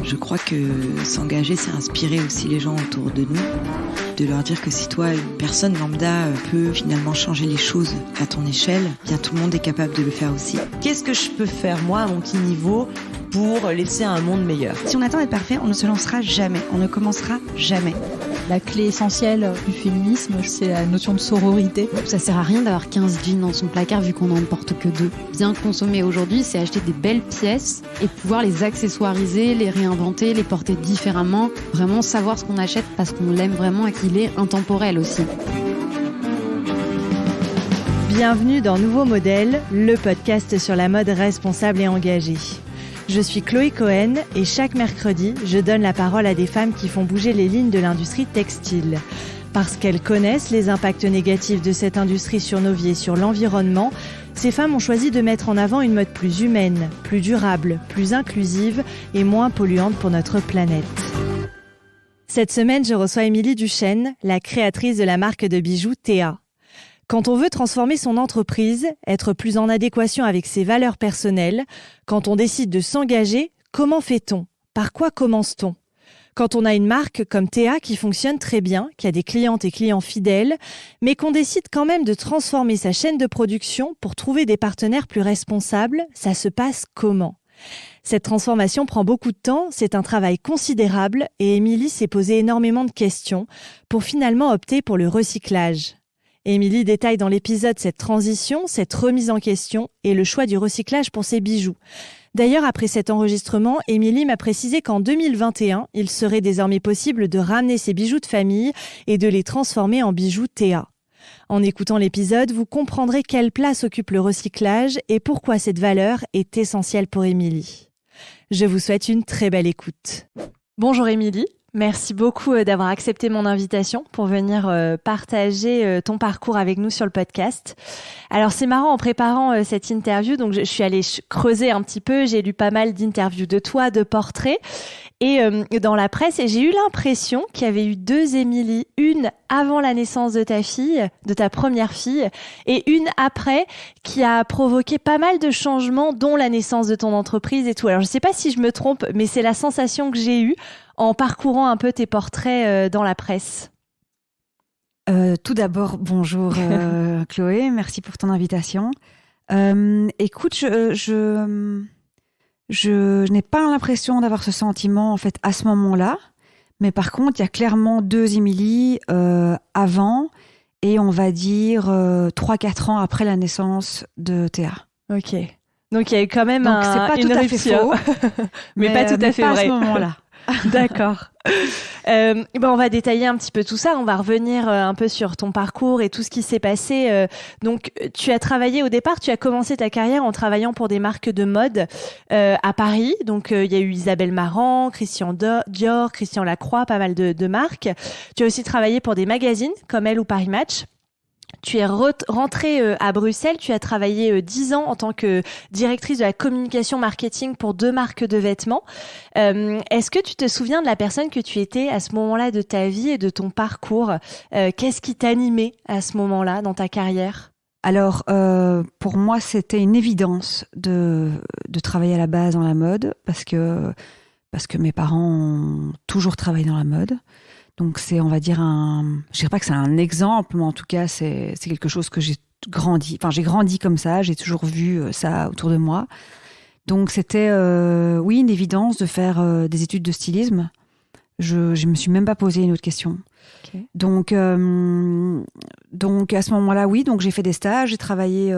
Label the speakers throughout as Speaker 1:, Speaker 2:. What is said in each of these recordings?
Speaker 1: Je crois que s'engager, c'est inspirer aussi les gens autour de nous, de leur dire que si toi, une personne lambda, peut finalement changer les choses à ton échelle, bien tout le monde est capable de le faire aussi.
Speaker 2: Qu'est-ce que je peux faire moi à mon petit niveau pour laisser un monde meilleur?
Speaker 3: Si on attend d'être parfait, on ne se lancera jamais, on ne commencera jamais.
Speaker 4: La clé essentielle du féminisme, c'est la notion de sororité.
Speaker 5: Ça sert à rien d'avoir 15 jeans dans son placard vu qu'on n'en porte que 2. Bien consommer aujourd'hui, c'est acheter des belles pièces et pouvoir les accessoiriser, les réinventer, les porter différemment. Vraiment savoir ce qu'on achète parce qu'on l'aime vraiment et qu'il est intemporel aussi.
Speaker 6: Bienvenue dans Nouveau Modèle, le podcast sur la mode responsable et engagée. Je suis Chloé Cohen et chaque mercredi, je donne la parole à des femmes qui font bouger les lignes de l'industrie textile. Parce qu'elles connaissent les impacts négatifs de cette industrie sur nos vies et sur l'environnement, ces femmes ont choisi de mettre en avant une mode plus humaine, plus durable, plus inclusive et moins polluante pour notre planète. Cette semaine, je reçois Émilie Duchesne, la créatrice de la marque de bijoux Théa. Quand on veut transformer son entreprise, être plus en adéquation avec ses valeurs personnelles, quand on décide de s'engager, comment fait-on ? Par quoi commence-t-on ? Quand on a une marque comme Théa qui fonctionne très bien, qui a des clientes et clients fidèles, mais qu'on décide quand même de transformer sa chaîne de production pour trouver des partenaires plus responsables, ça se passe comment ? Cette transformation prend beaucoup de temps, c'est un travail considérable et Émilie s'est posé énormément de questions pour finalement opter pour le recyclage. Émilie détaille dans l'épisode cette transition, cette remise en question et le choix du recyclage pour ses bijoux. D'ailleurs, après cet enregistrement, Émilie m'a précisé qu'en 2021, il serait désormais possible de ramener ses bijoux de famille et de les transformer en bijoux Théa. En écoutant l'épisode, vous comprendrez quelle place occupe le recyclage et pourquoi cette valeur est essentielle pour Émilie. Je vous souhaite une très belle écoute. Bonjour Émilie. Merci beaucoup d'avoir accepté mon invitation pour venir partager ton parcours avec nous sur le podcast. Alors c'est marrant, en préparant cette interview, donc je suis allée creuser un petit peu, j'ai lu pas mal d'interviews de toi, de portraits et dans la presse, et j'ai eu l'impression qu'il y avait eu 2 Émilie, une avant la naissance de ta fille, de ta première fille, et une après, qui a provoqué pas mal de changements, dont la naissance de ton entreprise et tout. Alors je sais pas si je me trompe, mais c'est la sensation que j'ai eue en parcourant un peu tes portraits dans la presse.
Speaker 3: Tout d'abord, bonjour Chloé, merci pour ton invitation. Écoute, je n'ai pas l'impression d'avoir ce sentiment en fait à ce moment-là, mais par contre, il y a clairement 2 Émilie avant et on va dire 3-4 ans après la naissance de Théa.
Speaker 6: Ok. Donc il y a eu quand même
Speaker 3: c'est pas
Speaker 6: une
Speaker 3: tout à fait faux,
Speaker 6: mais pas tout à fait
Speaker 3: pas
Speaker 6: vrai.
Speaker 3: À ce moment-là.
Speaker 6: D'accord. On va détailler un petit peu tout ça. On va revenir un peu sur ton parcours et tout ce qui s'est passé. Donc, tu as travaillé au départ, tu as commencé ta carrière en travaillant pour des marques de mode à Paris. Donc, il y a eu Isabelle Marant, Christian Dior, Christian Lacroix, pas mal de marques. Tu as aussi travaillé pour des magazines comme Elle ou Paris Match. Tu es rentrée à Bruxelles, tu as travaillé 10 ans en tant que directrice de la communication marketing pour 2 marques de vêtements. Est-ce que tu te souviens de la personne que tu étais à ce moment-là de ta vie et de ton parcours ? Qu'est-ce qui t'animait à ce moment-là dans ta carrière ?
Speaker 3: Alors, pour moi, c'était une évidence de travailler à la base dans la mode parce que mes parents ont toujours travaillé dans la mode. Donc c'est, on va dire, je dirais pas que c'est un exemple, mais en tout cas c'est quelque chose que j'ai grandi comme ça, j'ai toujours vu ça autour de moi. Donc c'était, oui, une évidence de faire des études de stylisme. Je me suis même pas posé une autre question. Okay. Donc à ce moment-là, oui, donc j'ai fait des stages, j'ai travaillé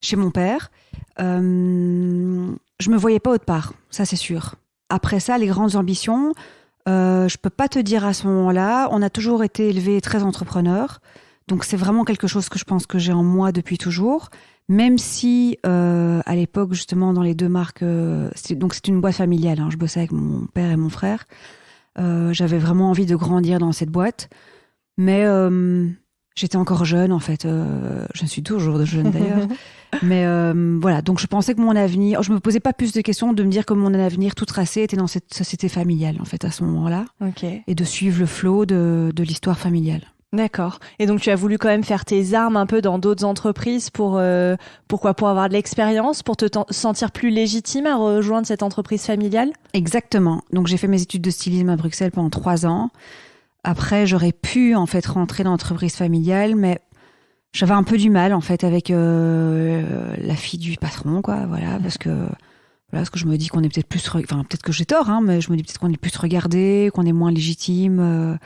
Speaker 3: chez mon père. Je me voyais pas autre part, ça c'est sûr. Après ça, les grandes ambitions. Je peux pas te dire à ce moment-là. On a toujours été élevés très entrepreneurs, donc c'est vraiment quelque chose que je pense que j'ai en moi depuis toujours. Même si à l'époque justement dans les 2 marques, c'est une boîte familiale. Hein, je bossais avec mon père et mon frère. J'avais vraiment envie de grandir dans cette boîte, mais j'étais encore jeune en fait. Je suis toujours jeune d'ailleurs. Mais voilà, donc je pensais que mon avenir, je me posais pas plus de questions de me dire que mon avenir tout tracé était dans cette société familiale en fait à ce moment-là, okay. Et de suivre le flot de l'histoire familiale.
Speaker 6: D'accord. Et donc tu as voulu quand même faire tes armes un peu dans d'autres entreprises pourquoi? Pour avoir de l'expérience, pour te sentir plus légitime à rejoindre cette entreprise familiale?
Speaker 3: Exactement. Donc j'ai fait mes études de stylisme à Bruxelles pendant 3 ans. Après, j'aurais pu en fait rentrer dans l'entreprise familiale, mais j'avais un peu du mal en fait avec la fille du patron, quoi. Voilà, parce que je me dis qu'on est peut-être plus, peut-être que j'ai tort, hein, mais je me dis peut-être qu'on est plus regardé, qu'on est moins légitime.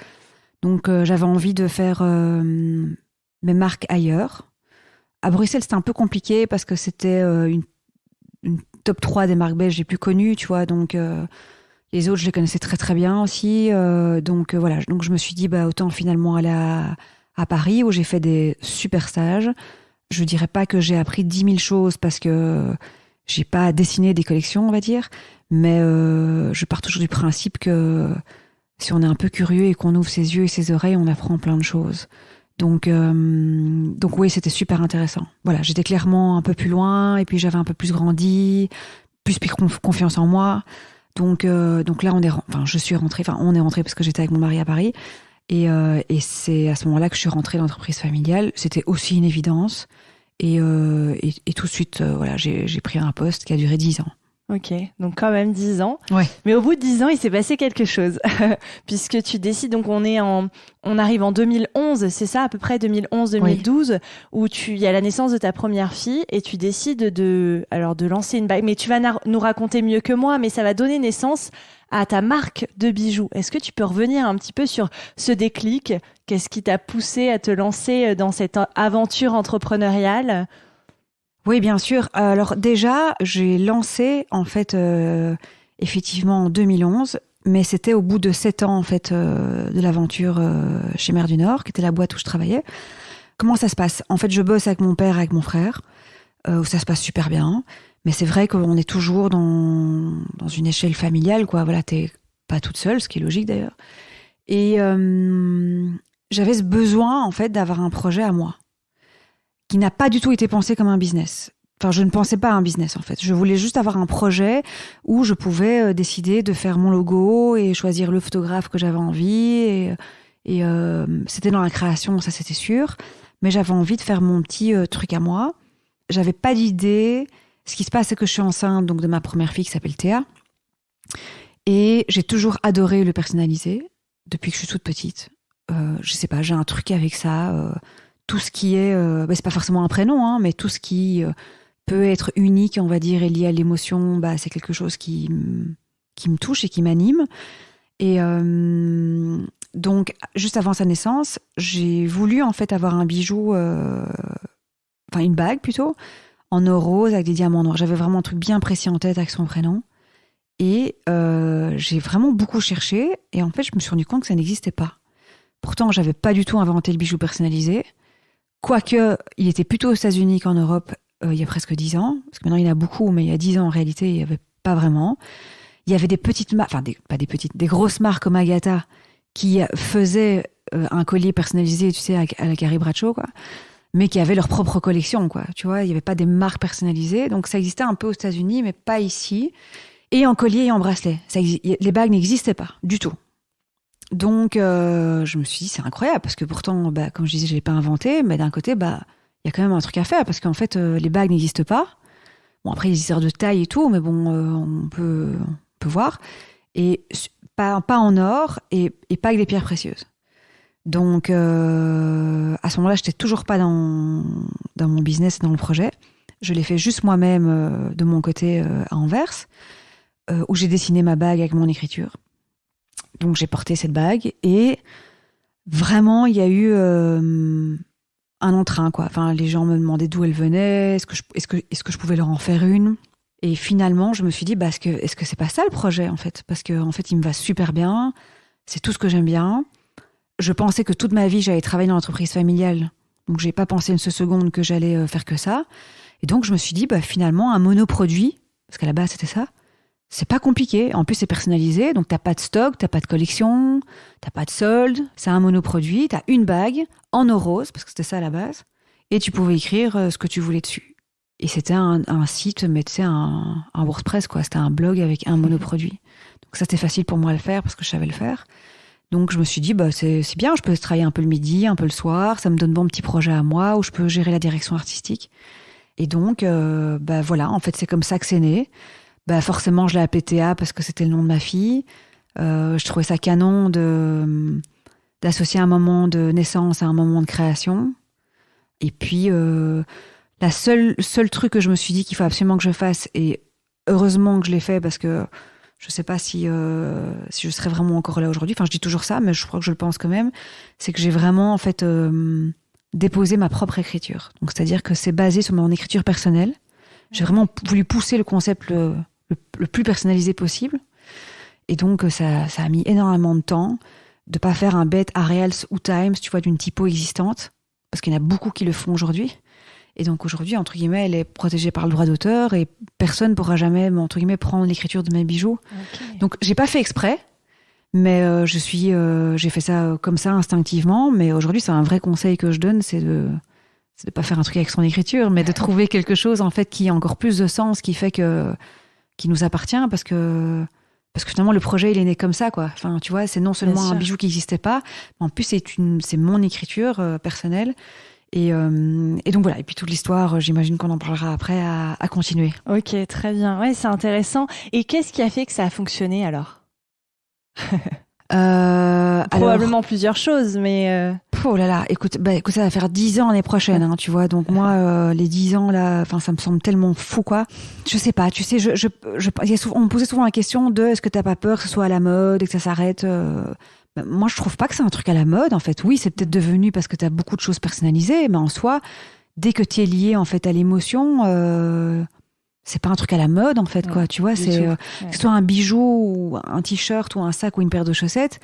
Speaker 3: Donc j'avais envie de faire mes marques ailleurs. À Bruxelles, c'était un peu compliqué parce que c'était une top 3 des marques belges les plus connues, tu vois. Donc les autres, je les connaissais très très bien aussi. Donc voilà, donc je me suis dit autant finalement aller à Paris où j'ai fait des super stages. Je dirais pas que j'ai appris 10 000 choses parce que j'ai pas dessiné des collections, on va dire. Mais je pars toujours du principe que si on est un peu curieux et qu'on ouvre ses yeux et ses oreilles, on apprend plein de choses. Donc oui, c'était super intéressant. Voilà, j'étais clairement un peu plus loin et puis j'avais un peu plus grandi, plus pris confiance en moi. Donc là, on est rentrée parce que j'étais avec mon mari à Paris. Et c'est à ce moment-là que je suis rentrée dans l'entreprise familiale. C'était aussi une évidence. Et tout de suite, j'ai pris un poste qui a duré 10 ans.
Speaker 6: Ok, donc quand même 10 ans.
Speaker 3: Ouais.
Speaker 6: Mais au bout de 10 ans, il s'est passé quelque chose. Puisque tu décides, donc on arrive en 2011, c'est ça, à peu près 2011-2012, oui. Où il y a la naissance de ta première fille et tu décides de lancer une bague. Mais tu vas nous raconter mieux que moi, mais ça va donner naissance à ta marque de bijoux. Est-ce que tu peux revenir un petit peu sur ce déclic? Qu'est-ce qui t'a poussé à te lancer dans cette aventure entrepreneuriale?
Speaker 3: Oui, bien sûr. Alors déjà, j'ai lancé en fait effectivement en 2011, mais c'était au bout de 7 ans en fait de l'aventure chez Mer du Nord, qui était la boîte où je travaillais. Comment ça se passe? En fait, je bosse avec mon père, avec mon frère, où ça se passe super bien. Mais c'est vrai qu'on est toujours dans une échelle familiale, quoi. Voilà, t'es pas toute seule, ce qui est logique d'ailleurs. Et j'avais ce besoin en fait d'avoir un projet à moi, qui n'a pas du tout été pensé comme un business. Enfin, je ne pensais pas à un business, en fait. Je voulais juste avoir un projet où je pouvais décider de faire mon logo et choisir le photographe que j'avais envie. Et c'était dans la création, ça, c'était sûr. Mais j'avais envie de faire mon petit truc à moi. J'avais pas d'idée. Ce qui se passe, c'est que je suis enceinte donc, de ma première fille qui s'appelle Théa. Et j'ai toujours adoré le personnaliser depuis que je suis toute petite. Je sais pas, j'ai un truc avec ça. Tout ce qui est, c'est pas forcément un prénom, hein, mais tout ce qui peut être unique, on va dire, et lié à l'émotion, c'est quelque chose qui me touche et qui m'anime. Et donc, juste avant sa naissance, j'ai voulu en fait avoir un bijou, une bague plutôt, en or rose avec des diamants noirs. J'avais vraiment un truc bien précis en tête avec son prénom. Et j'ai vraiment beaucoup cherché. Et en fait, je me suis rendu compte que ça n'existait pas. Pourtant, j'avais pas du tout inventé le bijou personnalisé. Quoique, il était plutôt aux États-Unis qu'en Europe il y a presque 10 ans. Parce que maintenant, il y en a beaucoup, mais il y a 10 ans, en réalité, il n'y avait pas vraiment. Il y avait des petites marques, des grosses marques comme Agatha qui faisaient un collier personnalisé, tu sais, à la Carrie Bradshaw, quoi. Mais qui avaient leur propre collection, quoi. Tu vois, il n'y avait pas des marques personnalisées. Donc, ça existait un peu aux États-Unis, mais pas ici. Et en collier et en bracelet. Les bagues n'existaient pas, du tout. Donc, je me suis dit, c'est incroyable, parce que pourtant, comme je disais, je l'ai pas inventé, mais d'un côté, il y a quand même un truc à faire, parce qu'en fait, les bagues n'existent pas. Bon, après, il y a des histoires de taille et tout, mais bon, on peut voir. Et pas en or, et pas avec des pierres précieuses. Donc, à ce moment-là, j'étais toujours pas dans mon business, dans le projet. Je l'ai fait juste moi-même, de mon côté, à Anvers, où j'ai dessiné ma bague avec mon écriture. Donc j'ai porté cette bague et vraiment il y a eu un entrain, quoi. Enfin, les gens me demandaient d'où elle venait, est-ce que je pouvais leur en faire une. Et finalement je me suis dit est-ce que c'est pas ça le projet en fait, parce que en fait il me va super bien, c'est tout ce que j'aime bien. Je pensais que toute ma vie j'allais travailler dans l'entreprise familiale, donc j'ai pas pensé une seule seconde que j'allais faire que ça. Et donc je me suis dit finalement un monoproduit, parce qu'à la base c'était ça. C'est pas compliqué. En plus, c'est personnalisé. Donc, t'as pas de stock, t'as pas de collection, t'as pas de solde. C'est un monoproduit. T'as une bague en or rose, parce que c'était ça à la base. Et tu pouvais écrire ce que tu voulais dessus. Et c'était un site, mais tu sais, un WordPress, quoi. C'était un blog avec un monoproduit. Donc, ça, c'était facile pour moi à le faire, parce que je savais le faire. Donc je me suis dit, c'est bien, je peux travailler un peu le midi, un peu le soir, ça me donne bon petit projet à moi où je peux gérer la direction artistique. Et donc, voilà, en fait, c'est comme ça que c'est né. Forcément, je l'ai appelé Théa parce que c'était le nom de ma fille. Je trouvais ça canon d'associer un moment de naissance à un moment de création. Et puis, la seul truc que je me suis dit qu'il faut absolument que je fasse, et heureusement que je l'ai fait parce que je sais pas si je serais vraiment encore là aujourd'hui. Enfin, je dis toujours ça, mais je crois que je le pense quand même. C'est que j'ai vraiment, en fait, déposé ma propre écriture. Donc, c'est-à-dire que c'est basé sur mon écriture personnelle. J'ai vraiment voulu pousser le concept le plus personnalisé possible. Et donc, ça a mis énormément de temps de pas faire un bête Arials ou Times, tu vois, d'une typo existante. Parce qu'il y en a beaucoup qui le font aujourd'hui. Et donc aujourd'hui, entre guillemets, elle est protégée par le droit d'auteur et personne ne pourra jamais, entre guillemets, prendre l'écriture de mes bijoux. Okay. Donc j'ai pas fait exprès, mais j'ai fait ça comme ça instinctivement. Mais aujourd'hui, c'est un vrai conseil que je donne, c'est de pas faire un truc avec son écriture, mais de trouver quelque chose en fait qui a encore plus de sens, qui nous appartient, parce que finalement le projet il est né comme ça, quoi. Enfin, tu vois, c'est non seulement un bijou qui n'existait pas, mais en plus c'est mon écriture personnelle. Et donc voilà, et puis toute l'histoire, j'imagine qu'on en parlera après à continuer.
Speaker 6: Ok, très bien. Ouais, c'est intéressant. Et qu'est-ce qui a fait que ça a fonctionné alors? Probablement plusieurs choses, mais...
Speaker 3: Oh là là, écoute, ça va faire 10 ans l'année prochaine, hein, tu vois. Donc moi, les 10 ans, là, ça me semble tellement fou, quoi. Je sais pas, tu sais, on me posait souvent la question de est-ce que t'as pas peur que ce soit à la mode et que ça s'arrête moi, je trouve pas que c'est un truc à la mode, en fait. Oui, c'est peut-être devenu parce que t'as beaucoup de choses personnalisées, mais en soi, dès que t'es lié, en fait, à l'émotion, c'est pas un truc à la mode, en fait, quoi. Tu vois, c'est que ce soit un bijou ou un t-shirt ou un sac ou une paire de chaussettes,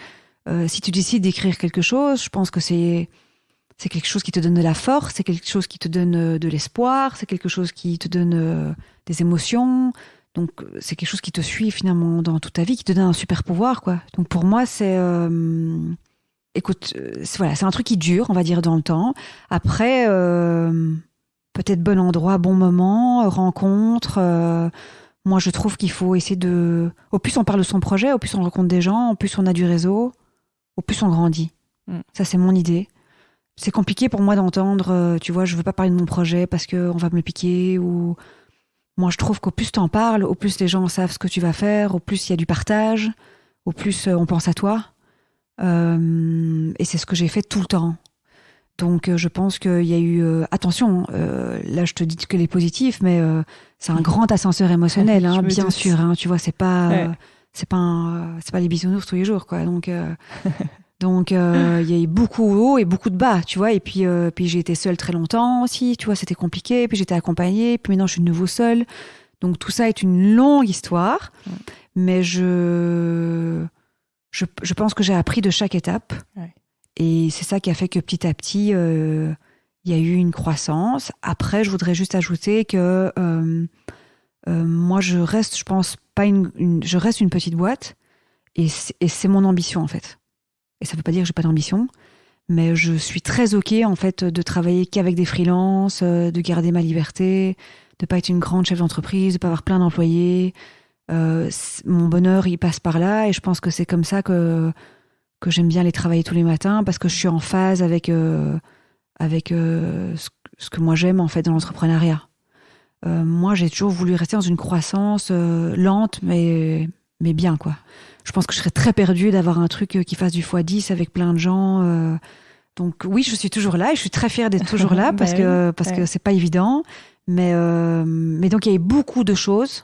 Speaker 3: si tu décides d'écrire quelque chose, je pense que c'est quelque chose qui te donne de la force, c'est quelque chose qui te donne de l'espoir, c'est quelque chose qui te donne des émotions. Donc, c'est quelque chose qui te suit finalement dans toute ta vie, qui te donne un super pouvoir, quoi. Donc, pour moi, c'est... écoute, c'est un truc qui dure, on va dire, dans le temps. Après, peut-être bon endroit, bon moment, rencontre. Moi, je trouve qu'il faut essayer de... Au plus on parle de son projet, au plus on rencontre des gens, au plus on a du réseau, au plus on grandit. Ça, c'est mon idée. C'est compliqué pour moi d'entendre, tu vois, je veux pas parler de mon projet parce qu'on va me le piquer ou... Moi, je trouve qu'au plus t'en parles, au plus les gens savent ce que tu vas faire, au plus il y a du partage, au plus on pense à toi. Et c'est ce que j'ai fait tout le temps. Donc, je pense qu'il y a eu... attention, là, je te dis que les positifs, mais c'est un grand ascenseur émotionnel, hein, bien sûr. Hein, tu vois, c'est pas les bisounours tous les jours, quoi. Donc, il y a eu beaucoup de hauts et beaucoup de bas, tu vois. Et puis j'ai été seule très longtemps aussi, tu vois, c'était compliqué. Puis j'étais accompagnée, puis maintenant je suis de nouveau seule. Donc tout ça est une longue histoire. Mais je pense que j'ai appris de chaque étape. Ouais. Et c'est ça qui a fait que petit à petit, il y a eu une croissance. Après, je voudrais juste ajouter que moi, je reste, je pense, je reste une petite boîte. Et c'est mon ambition, en fait. Et ça ne veut pas dire que j'ai pas d'ambition, mais je suis très OK, en fait, de travailler qu'avec des freelances, de garder ma liberté, de pas être une grande chef d'entreprise, de pas avoir plein d'employés. Mon bonheur, il passe par là, et je pense que c'est comme ça que j'aime bien les travailler tous les matins, parce que je suis en phase avec ce que moi j'aime, en fait, dans l'entrepreneuriat. Moi, j'ai toujours voulu rester dans une croissance lente, mais bien, quoi. Je pense que je serais très perdue d'avoir un truc qui fasse du x10 avec plein de gens. Donc oui, je suis toujours là et je suis très fière d'être toujours là parce que c'est pas évident. Mais donc il y a eu beaucoup de choses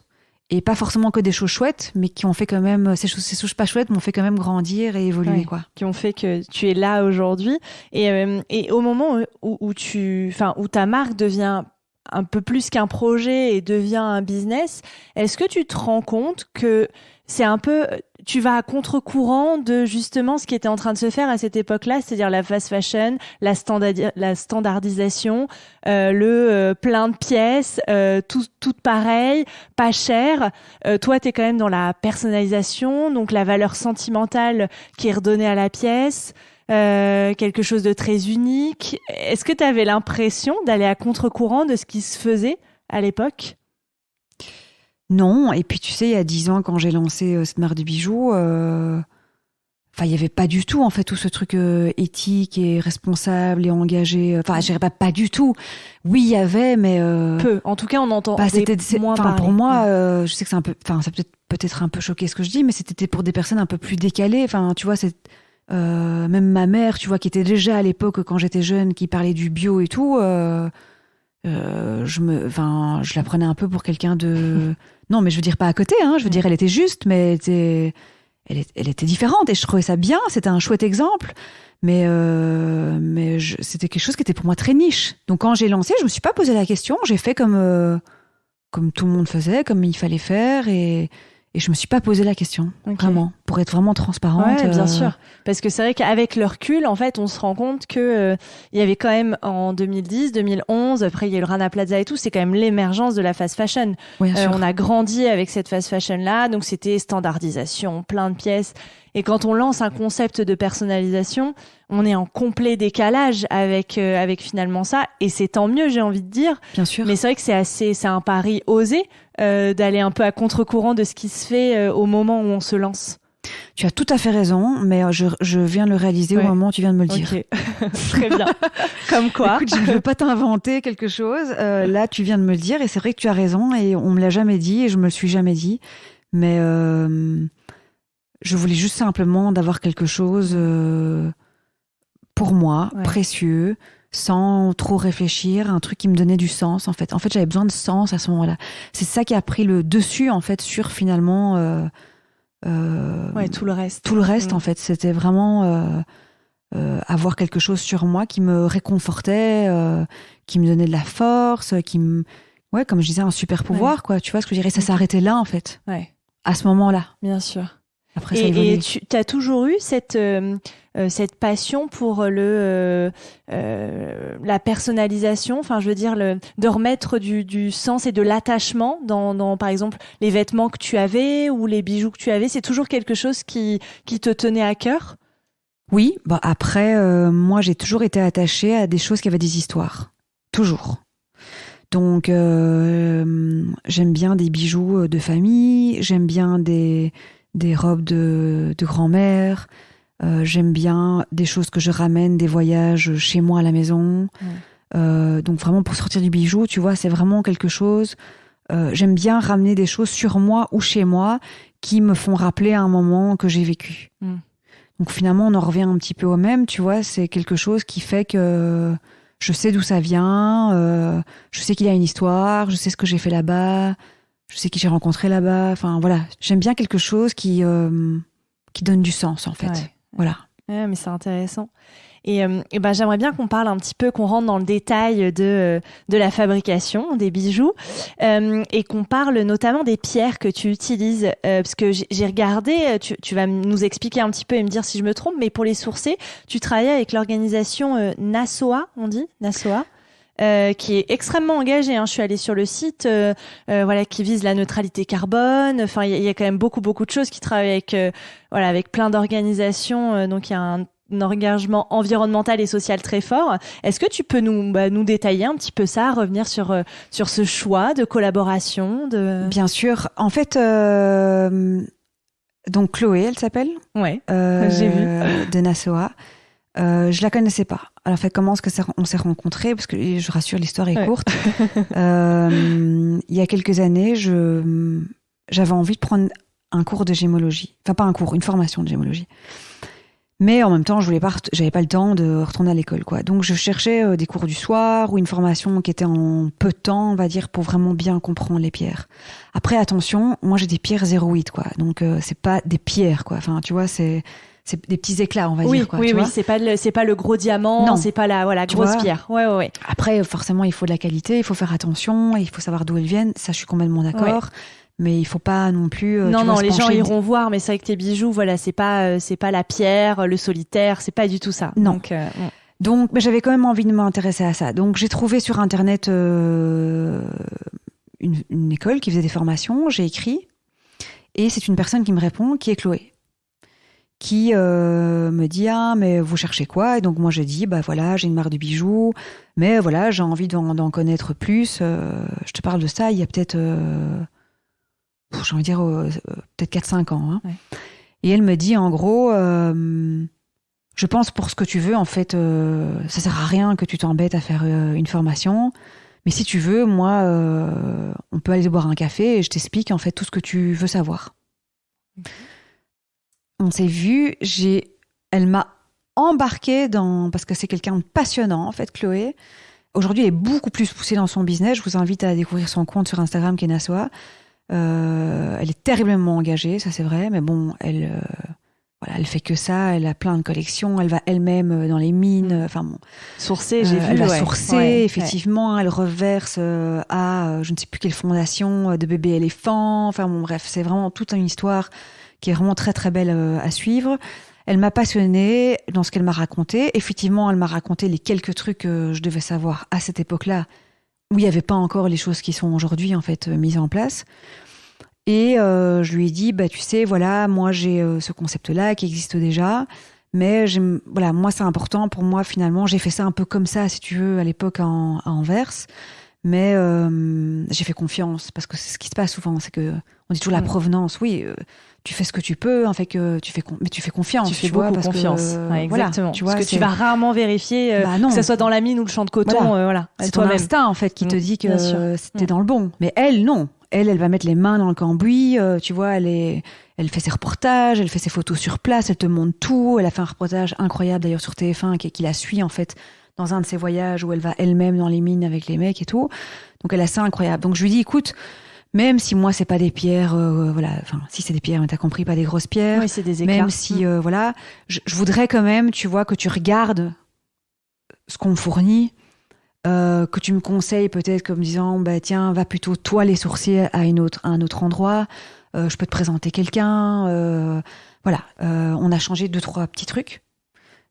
Speaker 3: et pas forcément que des choses chouettes, mais qui ont fait quand même ces choses pas chouettes m'ont fait quand même grandir et évoluer, quoi.
Speaker 6: Qui ont fait que tu es là aujourd'hui. Et au moment où ta marque devient un peu plus qu'un projet et devient un business, est-ce que tu te rends compte que c'est un peu, tu vas à contre-courant de justement ce qui était en train de se faire à cette époque-là, c'est-à-dire la fast fashion, la standardisation, le plein de pièces, tout pareil, pas cher. Toi, t'es quand même dans la personnalisation, donc la valeur sentimentale qui est redonnée à la pièce. Quelque chose de très unique. Est-ce que tu avais l'impression d'aller à contre-courant de ce qui se faisait à l'époque ?
Speaker 3: Non, et puis tu sais, il y a 10 ans, quand j'ai lancé cette marque de bijoux, Enfin, il y avait pas du tout en fait tout ce truc éthique et responsable et engagé. Enfin, je dirais pas du tout. Oui, il y avait, mais
Speaker 6: peu. En tout cas, on entend moins
Speaker 3: enfin,
Speaker 6: parler.
Speaker 3: pour moi, je sais que c'est un peu, enfin, ça peut-être un peu choqué ce que je dis, mais c'était pour des personnes un peu plus décalées. Enfin, tu vois, c'est même ma mère, tu vois, qui était déjà à l'époque quand j'étais jeune, qui parlait du bio et tout. Je la prenais un peu pour quelqu'un de. Non, mais je veux dire pas à côté. Hein, je veux dire, elle était juste, mais elle était différente et je trouvais ça bien, c'était un chouette exemple, mais c'était quelque chose qui était pour moi très niche. Donc quand j'ai lancé, je me suis pas posé la question, j'ai fait comme tout le monde faisait, comme il fallait faire et je me suis pas posé la question, vraiment, pour être vraiment transparente.
Speaker 6: Ouais, bien sûr. Parce que c'est vrai qu'avec le recul, en fait, on se rend compte que il y avait quand même en 2010, 2011, après il y a eu le Rana Plaza et tout, c'est quand même l'émergence de la fast fashion.
Speaker 3: Oui,
Speaker 6: on a grandi avec cette fast fashion-là, donc c'était standardisation, plein de pièces. Et quand on lance un concept de personnalisation, on est en complet décalage avec finalement ça. Et c'est tant mieux, j'ai envie de dire.
Speaker 3: Bien sûr.
Speaker 6: Mais c'est vrai que c'est un pari osé d'aller un peu à contre-courant de ce qui se fait au moment où on se lance.
Speaker 3: Tu as tout à fait raison, mais je viens de le réaliser au moment où tu viens de me le dire.
Speaker 6: Très bien. Comme quoi.
Speaker 3: Écoute, je ne veux pas t'inventer quelque chose. Là, tu viens de me le dire et c'est vrai que tu as raison et on me l'a jamais dit et je me le suis jamais dit. Mais je voulais juste simplement d'avoir quelque chose pour moi, précieux, sans trop réfléchir, un truc qui me donnait du sens en fait. En fait, j'avais besoin de sens à ce moment-là. C'est ça qui a pris le dessus en fait sur finalement
Speaker 6: tout le reste.
Speaker 3: Tout le reste en fait, c'était vraiment avoir quelque chose sur moi qui me réconfortait, qui me donnait de la force, comme je disais, un super pouvoir quoi. Tu vois ce que je dirais, ça s'est arrêté là en fait.
Speaker 6: Ouais.
Speaker 3: À ce moment-là.
Speaker 6: Bien sûr.
Speaker 3: Après, ça a évolué.
Speaker 6: Et tu as toujours eu cette passion pour la personnalisation, enfin, je veux dire, de remettre du sens et de l'attachement dans, par exemple, les vêtements que tu avais ou les bijoux que tu avais. C'est toujours quelque chose qui te tenait à cœur?
Speaker 3: Oui, après, moi, j'ai toujours été attachée à des choses qui avaient des histoires. Toujours. Donc, j'aime bien des bijoux de famille, j'aime bien des robes de grand-mère, j'aime bien des choses que je ramène, des voyages chez moi à la maison. Donc vraiment pour sortir du bijou, tu vois, c'est vraiment quelque chose. J'aime bien ramener des choses sur moi ou chez moi qui me font rappeler un moment que j'ai vécu. Donc finalement, on en revient un petit peu au même, tu vois, c'est quelque chose qui fait que je sais d'où ça vient, je sais qu'il y a une histoire, je sais ce que j'ai fait là-bas, je sais qui j'ai rencontré là-bas. Enfin voilà, j'aime bien quelque chose qui donne du sens en fait.
Speaker 6: Ouais.
Speaker 3: Voilà.
Speaker 6: Ouais, mais c'est intéressant. Et j'aimerais bien qu'on parle un petit peu, qu'on rentre dans le détail de la fabrication des bijoux et qu'on parle notamment des pierres que tu utilises. Parce que j'ai regardé, tu vas nous expliquer un petit peu et me dire si je me trompe, mais pour les sourcer, tu travailles avec l'organisation NASOA, on dit NASOA, qui est extrêmement engagée. Je suis allée sur le site, qui vise la neutralité carbone. Enfin, il y a quand même beaucoup de choses qui travaillent avec plein d'organisations. Donc, il y a un engagement environnemental et social très fort. Est-ce que tu peux nous détailler un petit peu ça, revenir sur ce choix de collaboration
Speaker 3: Bien sûr. En fait, donc Chloé, elle s'appelle.
Speaker 6: Ouais, j'ai vu.
Speaker 3: De NASOA. Je la connaissais pas. Alors, en fait, comment est-ce que on s'est rencontrés? Parce que je rassure, l'histoire est courte. Il y a quelques années, j'avais envie de prendre un cours de gémologie. Enfin, pas un cours, une formation de gémologie. Mais en même temps, j'avais pas le temps de retourner à l'école, quoi. Donc, je cherchais des cours du soir ou une formation qui était en peu de temps, on va dire, pour vraiment bien comprendre les pierres. Après, attention, moi, j'ai des pierres 0,8, quoi. Donc, c'est pas des pierres, quoi. Enfin, tu vois, c'est des petits éclats, on va dire, quoi.
Speaker 6: Oui, c'est pas le gros diamant, non. C'est pas la grosse pierre. Ouais.
Speaker 3: Après, forcément, il faut de la qualité, il faut faire attention, il faut savoir d'où elles viennent. Ça, je suis complètement d'accord. Ouais. Mais il faut pas non plus.
Speaker 6: Non, les gens iront voir, mais c'est vrai que tes bijoux, voilà, c'est pas la pierre, le solitaire, c'est pas du tout ça.
Speaker 3: Non. Donc, mais j'avais quand même envie de m'intéresser à ça. Donc, j'ai trouvé sur internet une école qui faisait des formations. J'ai écrit et c'est une personne qui me répond, qui est Chloé, qui me dit mais vous cherchez quoi? Et donc moi je dis voilà, j'ai une marque de bijoux, mais voilà, j'ai envie d'en connaître plus. Je te parle de ça il y a peut-être j'ai envie de dire peut-être 4-5 ans. Ouais. Et elle me dit, en gros, je pense pour ce que tu veux, en fait, ça sert à rien que tu t'embêtes à faire une formation. Mais si tu veux, moi, on peut aller boire un café et je t'explique, en fait, tout ce que tu veux savoir. On s'est vu, elle m'a embarquée parce que c'est quelqu'un de passionnant, en fait, Chloé. Aujourd'hui, elle est beaucoup plus poussée dans son business. Je vous invite à découvrir son compte sur Instagram, qui est Nassoa. Elle est terriblement engagée, ça c'est vrai, mais bon, elle fait que ça, elle a plein de collections, elle va elle-même dans les mines, enfin bon.
Speaker 6: Sourcer, j'ai vu.
Speaker 3: Elle va sourcer, effectivement, elle reverse à je ne sais plus quelle fondation de bébés éléphants, enfin bon, bref, c'est vraiment toute une histoire qui est vraiment très très belle à suivre. Elle m'a passionnée dans ce qu'elle m'a raconté. Effectivement, elle m'a raconté les quelques trucs que je devais savoir à cette époque-là, où il n'y avait pas encore les choses qui sont aujourd'hui en fait mises en place. Et je lui ai dit, tu sais, voilà, moi j'ai ce concept-là qui existe déjà, mais voilà, moi c'est important pour moi finalement. J'ai fait ça un peu comme ça, si tu veux, à l'époque à Anvers, mais j'ai fait confiance parce que c'est ce qui se passe souvent, c'est que on dit toujours la provenance. Oui, tu fais ce que tu peux, en fait que mais tu fais confiance.
Speaker 6: Tu fais beaucoup confiance. Exactement.
Speaker 3: Voilà, tu vois,
Speaker 6: parce que tu vas rarement vérifier que ce soit dans la mine ou le champ de coton. Voilà.
Speaker 3: C'est ton instinct en fait qui te dit que c'était dans le bon. Mais elle, non. Elle va mettre les mains dans le cambouis. Tu vois, elle fait ses reportages, elle fait ses photos sur place, elle te montre tout. Elle a fait un reportage incroyable d'ailleurs sur TF1 qui la suit en fait dans un de ses voyages où elle va elle-même dans les mines avec les mecs et tout. Donc elle a ça incroyable. Donc je lui dis, écoute, même si moi c'est pas des pierres, voilà, enfin si c'est des pierres, mais t'as compris, pas des grosses pierres.
Speaker 6: Oui, c'est des éclats.
Speaker 3: Même si voilà, je voudrais quand même, tu vois, que tu regardes ce qu'on me fournit, que tu me conseilles peut-être comme disant, tiens, va plutôt toi les sourcer à un autre endroit. Je peux te présenter quelqu'un. Voilà, on a changé 2-3 petits trucs.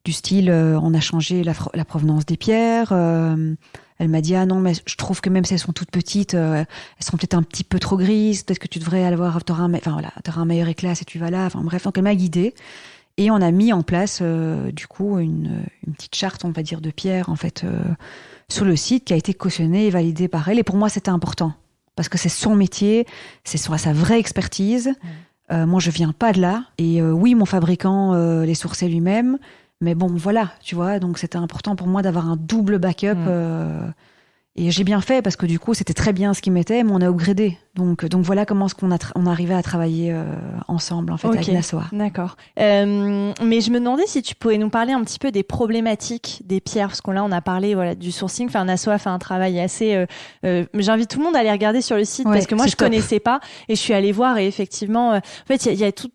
Speaker 3: Du style, on a changé la provenance des pierres. Elle m'a dit, ah non, mais je trouve que même si elles sont toutes petites, elles sont peut-être un petit peu trop grises. Peut-être que tu devrais t'auras un meilleur éclat si tu vas là. Enfin bref, donc elle m'a guidée. Et on a mis en place, du coup, une petite charte, on va dire, de pierres, en fait, sur le site, qui a été cautionnée et validée par elle. Et pour moi, c'était important. Parce que c'est son métier, c'est sa vraie expertise. Moi, je viens pas de là. Et oui, mon fabricant les sourçait lui-même. Mais bon, voilà, tu vois, donc c'était important pour moi d'avoir un double backup. Et j'ai bien fait parce que du coup, c'était très bien ce qu'il mettait, mais on a upgradé. Donc voilà comment on arrivait à travailler ensemble, en fait, avec Nassoa.
Speaker 6: D'accord. Mais je me demandais si tu pouvais nous parler un petit peu des problématiques des pierres, parce qu'on on a parlé du sourcing. Enfin, Nassoa fait un travail assez... j'invite tout le monde à aller regarder sur le site, parce que moi, je connaissais pas. Et je suis allée voir, et effectivement, en fait, il y a tout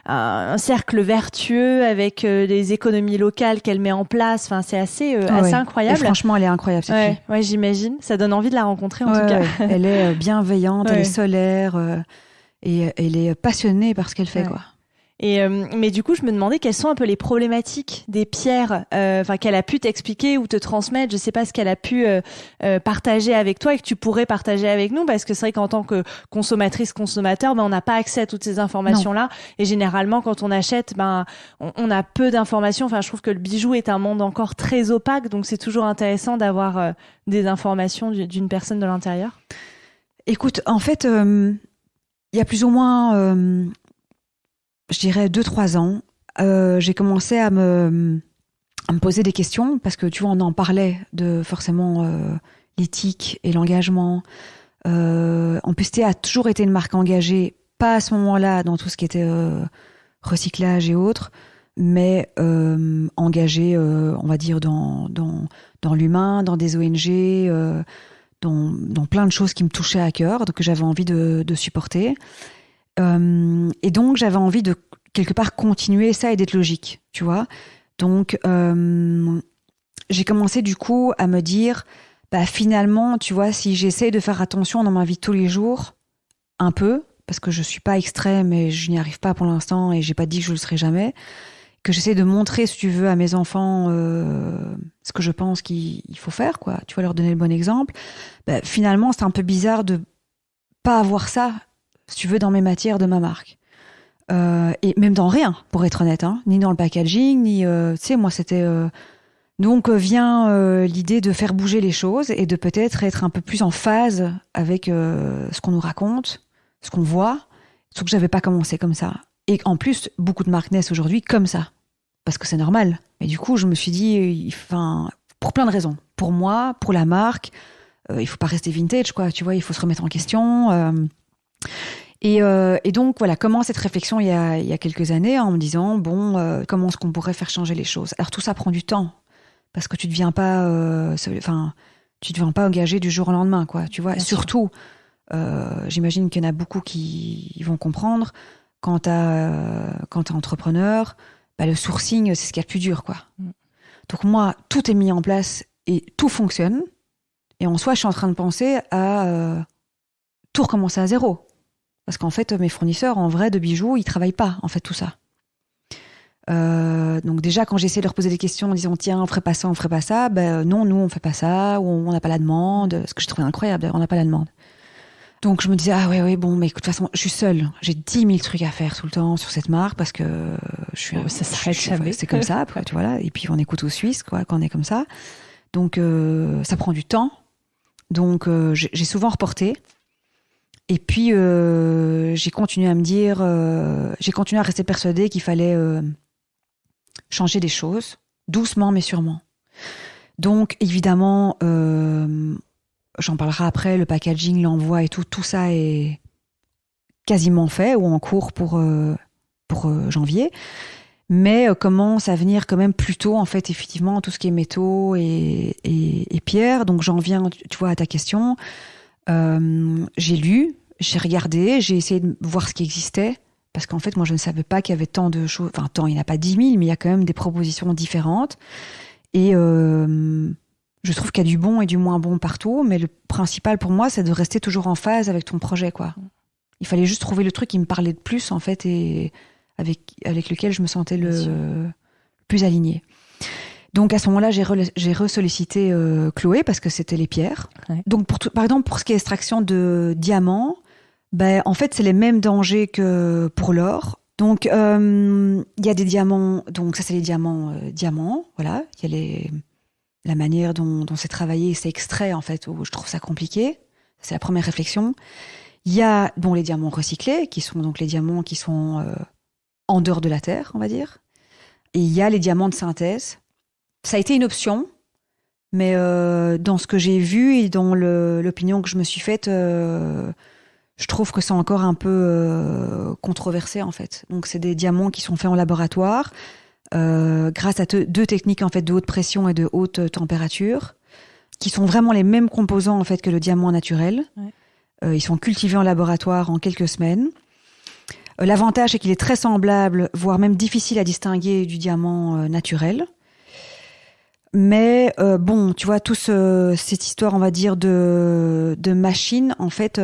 Speaker 6: un cercle vertueux avec les économies locales qu'elle met en place. Enfin, c'est assez incroyable.
Speaker 3: Et franchement, elle est incroyable, cette fille.
Speaker 6: Ouais, j'imagine. Ça donne envie de la rencontrer, en tout cas.
Speaker 3: Elle est bienveillante, elle est solaire, et elle est passionnée par ce qu'elle fait, quoi.
Speaker 6: Et mais du coup, je me demandais quelles sont un peu les problématiques des pierres, qu'elle a pu t'expliquer ou te transmettre. Je sais pas ce qu'elle a pu partager avec toi et que tu pourrais partager avec nous, parce que c'est vrai qu'en tant que consommateur, on n'a pas accès à toutes ces informations-là. Et généralement, quand on achète, on a peu d'informations. Enfin, je trouve que le bijou est un monde encore très opaque, donc c'est toujours intéressant d'avoir des informations d'une personne de l'intérieur.
Speaker 3: Écoute, en fait, il y a plus ou moins... je dirais 2-3 ans, j'ai commencé à me poser des questions, parce que tu vois, on en parlait de forcément l'éthique et l'engagement. En plus, Théa a toujours été une marque engagée, pas à ce moment-là dans tout ce qui était recyclage et autres, mais engagée, on va dire, dans l'humain, dans des ONG, dans plein de choses qui me touchaient à cœur, que j'avais envie de supporter. Et donc j'avais envie de quelque part continuer ça et d'être logique, tu vois. Donc j'ai commencé du coup à me dire, finalement, tu vois, si j'essaie de faire attention dans ma vie de tous les jours, un peu, parce que je suis pas extrême et je n'y arrive pas pour l'instant et j'ai pas dit que je le serai jamais, que j'essaie de montrer, si tu veux, à mes enfants ce que je pense qu'il faut faire, quoi. Tu vois, leur donner le bon exemple. Finalement, c'est un peu bizarre de pas avoir ça, si tu veux, dans mes matières de ma marque. Et même dans rien, pour être honnête, hein. Ni dans le packaging, ni... tu sais, moi, c'était... Donc vient l'idée de faire bouger les choses et de peut-être être un peu plus en phase avec ce qu'on nous raconte, ce qu'on voit. Sauf que j'avais pas commencé comme ça. Et en plus, beaucoup de marques naissent aujourd'hui comme ça. Parce que c'est normal. Et du coup, je me suis dit, pour plein de raisons. Pour moi, pour la marque, il faut pas rester vintage, quoi. Tu vois, il faut se remettre en question. Et donc, voilà, commence cette réflexion il y a quelques années en me disant, comment est-ce qu'on pourrait faire changer les choses? Alors, tout ça prend du temps. Parce que tu ne deviens pas engagé du jour au lendemain, quoi. Tu vois, surtout, j'imagine qu'il y en a beaucoup qui vont comprendre, quand t'es entrepreneur, le sourcing, c'est ce qu'il y a de plus dur, quoi. Donc moi, tout est mis en place et tout fonctionne. Et en soi, je suis en train de penser à tout recommencer à zéro. Parce qu'en fait, mes fournisseurs, en vrai, de bijoux, ils travaillent pas, en fait, tout ça. Donc déjà, quand j'essaie de leur poser des questions en disant, tiens, on ferait pas ça, non, nous, on fait pas ça, ou on n'a pas la demande. Ce que je trouvais incroyable, on n'a pas la demande. Donc je me disais, mais écoute, de toute façon, je suis seule. J'ai 10 000 trucs à faire tout le temps sur cette marque parce que ça s'arrête jamais. C'est comme ça, tu vois, là. Et puis on est couteau suisse, quoi, quand on est comme ça. Donc ça prend du temps. Donc j'ai souvent reporté. Et puis j'ai continué à me dire, j'ai continué à rester persuadée qu'il fallait changer des choses, doucement mais sûrement. Donc évidemment, j'en parlerai après, le packaging, l'envoi et tout ça est quasiment fait ou en cours pour janvier. Mais commence à venir quand même plus tôt, en fait, effectivement, tout ce qui est métaux et pierres. Donc j'en viens, tu vois, à ta question. J'ai lu, j'ai regardé, j'ai essayé de voir ce qui existait. Parce qu'en fait, moi, je ne savais pas qu'il y avait tant de choses. Enfin, il n'y en a pas 10 000, mais il y a quand même des propositions différentes. Et je trouve qu'il y a du bon et du moins bon partout, mais le principal pour moi, c'est de rester toujours en phase avec ton projet, quoi. Il fallait juste trouver le truc qui me parlait de plus, en fait, et avec lequel je me sentais le plus alignée. Donc à ce moment-là, j'ai ressollicité Chloé parce que c'était les pierres. Ouais. Donc par exemple, pour ce qui est extraction de diamants, en fait, c'est les mêmes dangers que pour l'or. Donc il y a des diamants, donc ça c'est les diamants, voilà. Il y a la manière dont c'est travaillé, c'est extrait, en fait, où je trouve ça compliqué. C'est la première réflexion. Il y a les diamants recyclés, qui sont donc les diamants qui sont en dehors de la Terre, on va dire. Et il y a les diamants de synthèse. Ça a été une option, mais dans ce que j'ai vu et dans l'opinion que je me suis faite, je trouve que c'est encore un peu controversé, en fait. Donc, c'est des diamants qui sont faits en laboratoire, grâce à deux techniques, en fait, de haute pression et de haute température, qui sont vraiment les mêmes composants, en fait, que le diamant naturel. Ouais. Ils sont cultivés en laboratoire en quelques semaines. L'avantage, c'est qu'il est très semblable, voire même difficile à distinguer du diamant naturel. Mais tu vois, cette histoire, on va dire, de machine, en fait,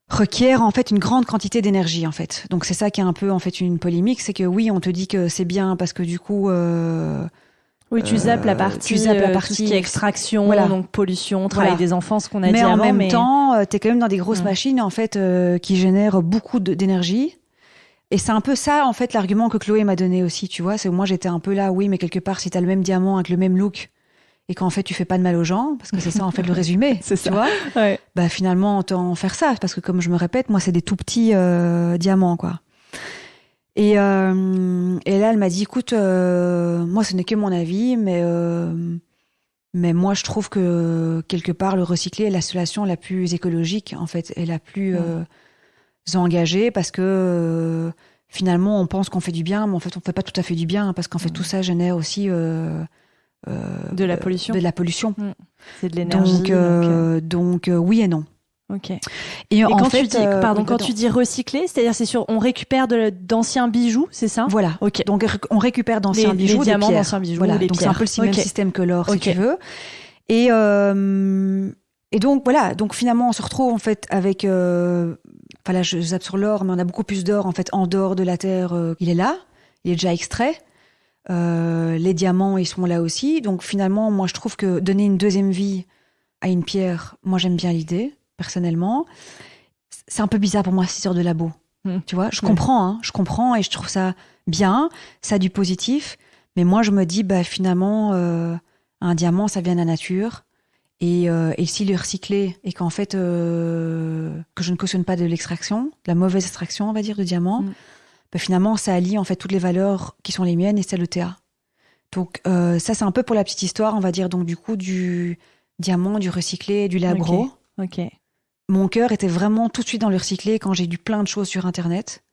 Speaker 3: requiert en fait une grande quantité d'énergie, en fait. Donc c'est ça qui est un peu en fait une polémique, c'est que oui, on te dit que c'est bien parce que du coup
Speaker 6: oui, tu zappes la partie, tout ce qui est extraction, voilà. Donc pollution, travail des enfants, ce qu'on a dit avant.
Speaker 3: Mais en même temps, t'es quand même dans des grosses machines, en fait, qui génèrent beaucoup d'énergie. Et c'est un peu ça, en fait, l'argument que Chloé m'a donné aussi, tu vois. C'est moi, j'étais un peu là, oui, mais quelque part, si t'as le même diamant avec le même look, et qu'en fait, tu fais pas de mal aux gens, parce que c'est ça, en fait, le résumé, c'est ça. Tu vois. Ouais. Finalement, autant faire ça, parce que comme je me répète, moi, c'est des tout petits diamants, quoi. Et là, elle m'a dit, écoute, moi, ce n'est que mon avis, mais moi, je trouve que, quelque part, le recyclé est la solution la plus écologique, en fait, et la plus engagée, parce que finalement, on pense qu'on fait du bien, mais en fait, on fait pas tout à fait du bien, parce qu'en fait, tout ça génère aussi
Speaker 6: de la pollution.
Speaker 3: De la pollution.
Speaker 6: C'est de l'énergie.
Speaker 3: Donc oui et non.
Speaker 6: Ok. Et en fait, quand tu dis recycler, c'est-à-dire on récupère d'anciens bijoux, c'est ça?
Speaker 3: Voilà. Ok. Donc on récupère d'anciens bijoux,
Speaker 6: les diamants, d'anciens bijoux,
Speaker 3: voilà.
Speaker 6: Les
Speaker 3: donc
Speaker 6: pierres.
Speaker 3: C'est un peu le même système que l'or, si tu veux. Et donc voilà. Donc finalement, on se retrouve en fait avec. Là, je zappe sur l'or, mais on a beaucoup plus d'or en fait en dehors de la terre. Il est là, il est déjà extrait. Les diamants, ils sont là aussi. Donc finalement, moi, je trouve que donner une deuxième vie à une pierre, moi, j'aime bien l'idée. Personnellement, c'est un peu bizarre pour moi, 6 heures de labo. Tu vois, je comprends et je trouve ça bien, ça a du positif. Mais moi, je me dis, finalement, un diamant, ça vient de la nature. Et s'il est recyclé et qu'en fait, que que je ne cautionne pas de l'extraction, de la mauvaise extraction, on va dire, de diamants, finalement, ça allie en fait toutes les valeurs qui sont les miennes et celles de Théa. Donc ça, c'est un peu pour la petite histoire, on va dire, donc du coup, du diamant, du recyclé, du lab gros.
Speaker 6: Ok.
Speaker 3: Mon cœur était vraiment tout de suite dans le recyclé quand j'ai lu plein de choses sur Internet.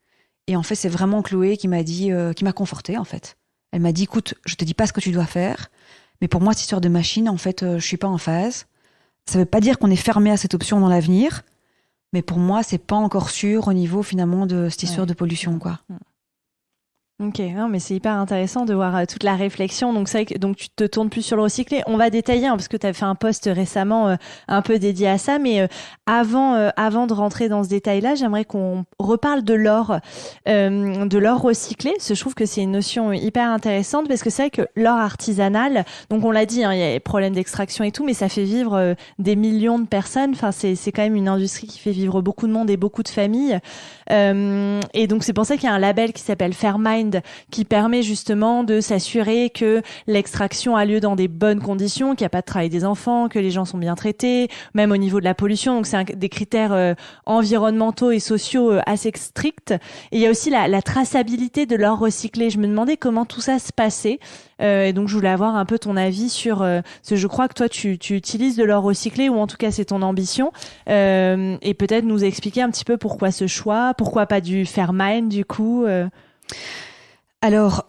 Speaker 3: Et en fait, c'est vraiment Chloé qui m'a dit, qui m'a confortée, en fait. Elle m'a dit, écoute, je te dis pas ce que tu dois faire, mais pour moi, cette histoire de machine, en fait, je suis pas en phase. Ça veut pas dire qu'on est fermé à cette option dans l'avenir, mais pour moi, c'est pas encore sûr au niveau, finalement, de cette histoire de pollution, quoi.
Speaker 6: Ok, non, mais c'est hyper intéressant de voir toute la réflexion. Donc c'est vrai que donc tu te tournes plus sur le recyclé. On va détailler parce que tu as fait un post récemment un peu dédié à ça. Mais avant de rentrer dans ce détail-là, j'aimerais qu'on reparle de l'or recyclé. Parce que je trouve que c'est une notion hyper intéressante parce que c'est vrai que l'or artisanal, donc on l'a dit, il y a des problèmes d'extraction et tout, mais ça fait vivre des millions de personnes. Enfin, c'est quand même une industrie qui fait vivre beaucoup de monde et beaucoup de familles. Et donc c'est pour ça qu'il y a un label qui s'appelle Fairmined qui permet justement de s'assurer que l'extraction a lieu dans des bonnes conditions, qu'il n'y a pas de travail des enfants, que les gens sont bien traités, même au niveau de la pollution. Donc c'est des critères environnementaux et sociaux assez stricts. Et il y a aussi la traçabilité de l'or recyclé. Je me demandais comment tout ça se passait. Et donc je voulais avoir un peu ton avis sur ce. Je crois que toi tu utilises de l'or recyclé, ou en tout cas c'est ton ambition, et peut-être nous expliquer un petit peu pourquoi ce choix, pourquoi pas du Fairmined du coup.
Speaker 3: Alors,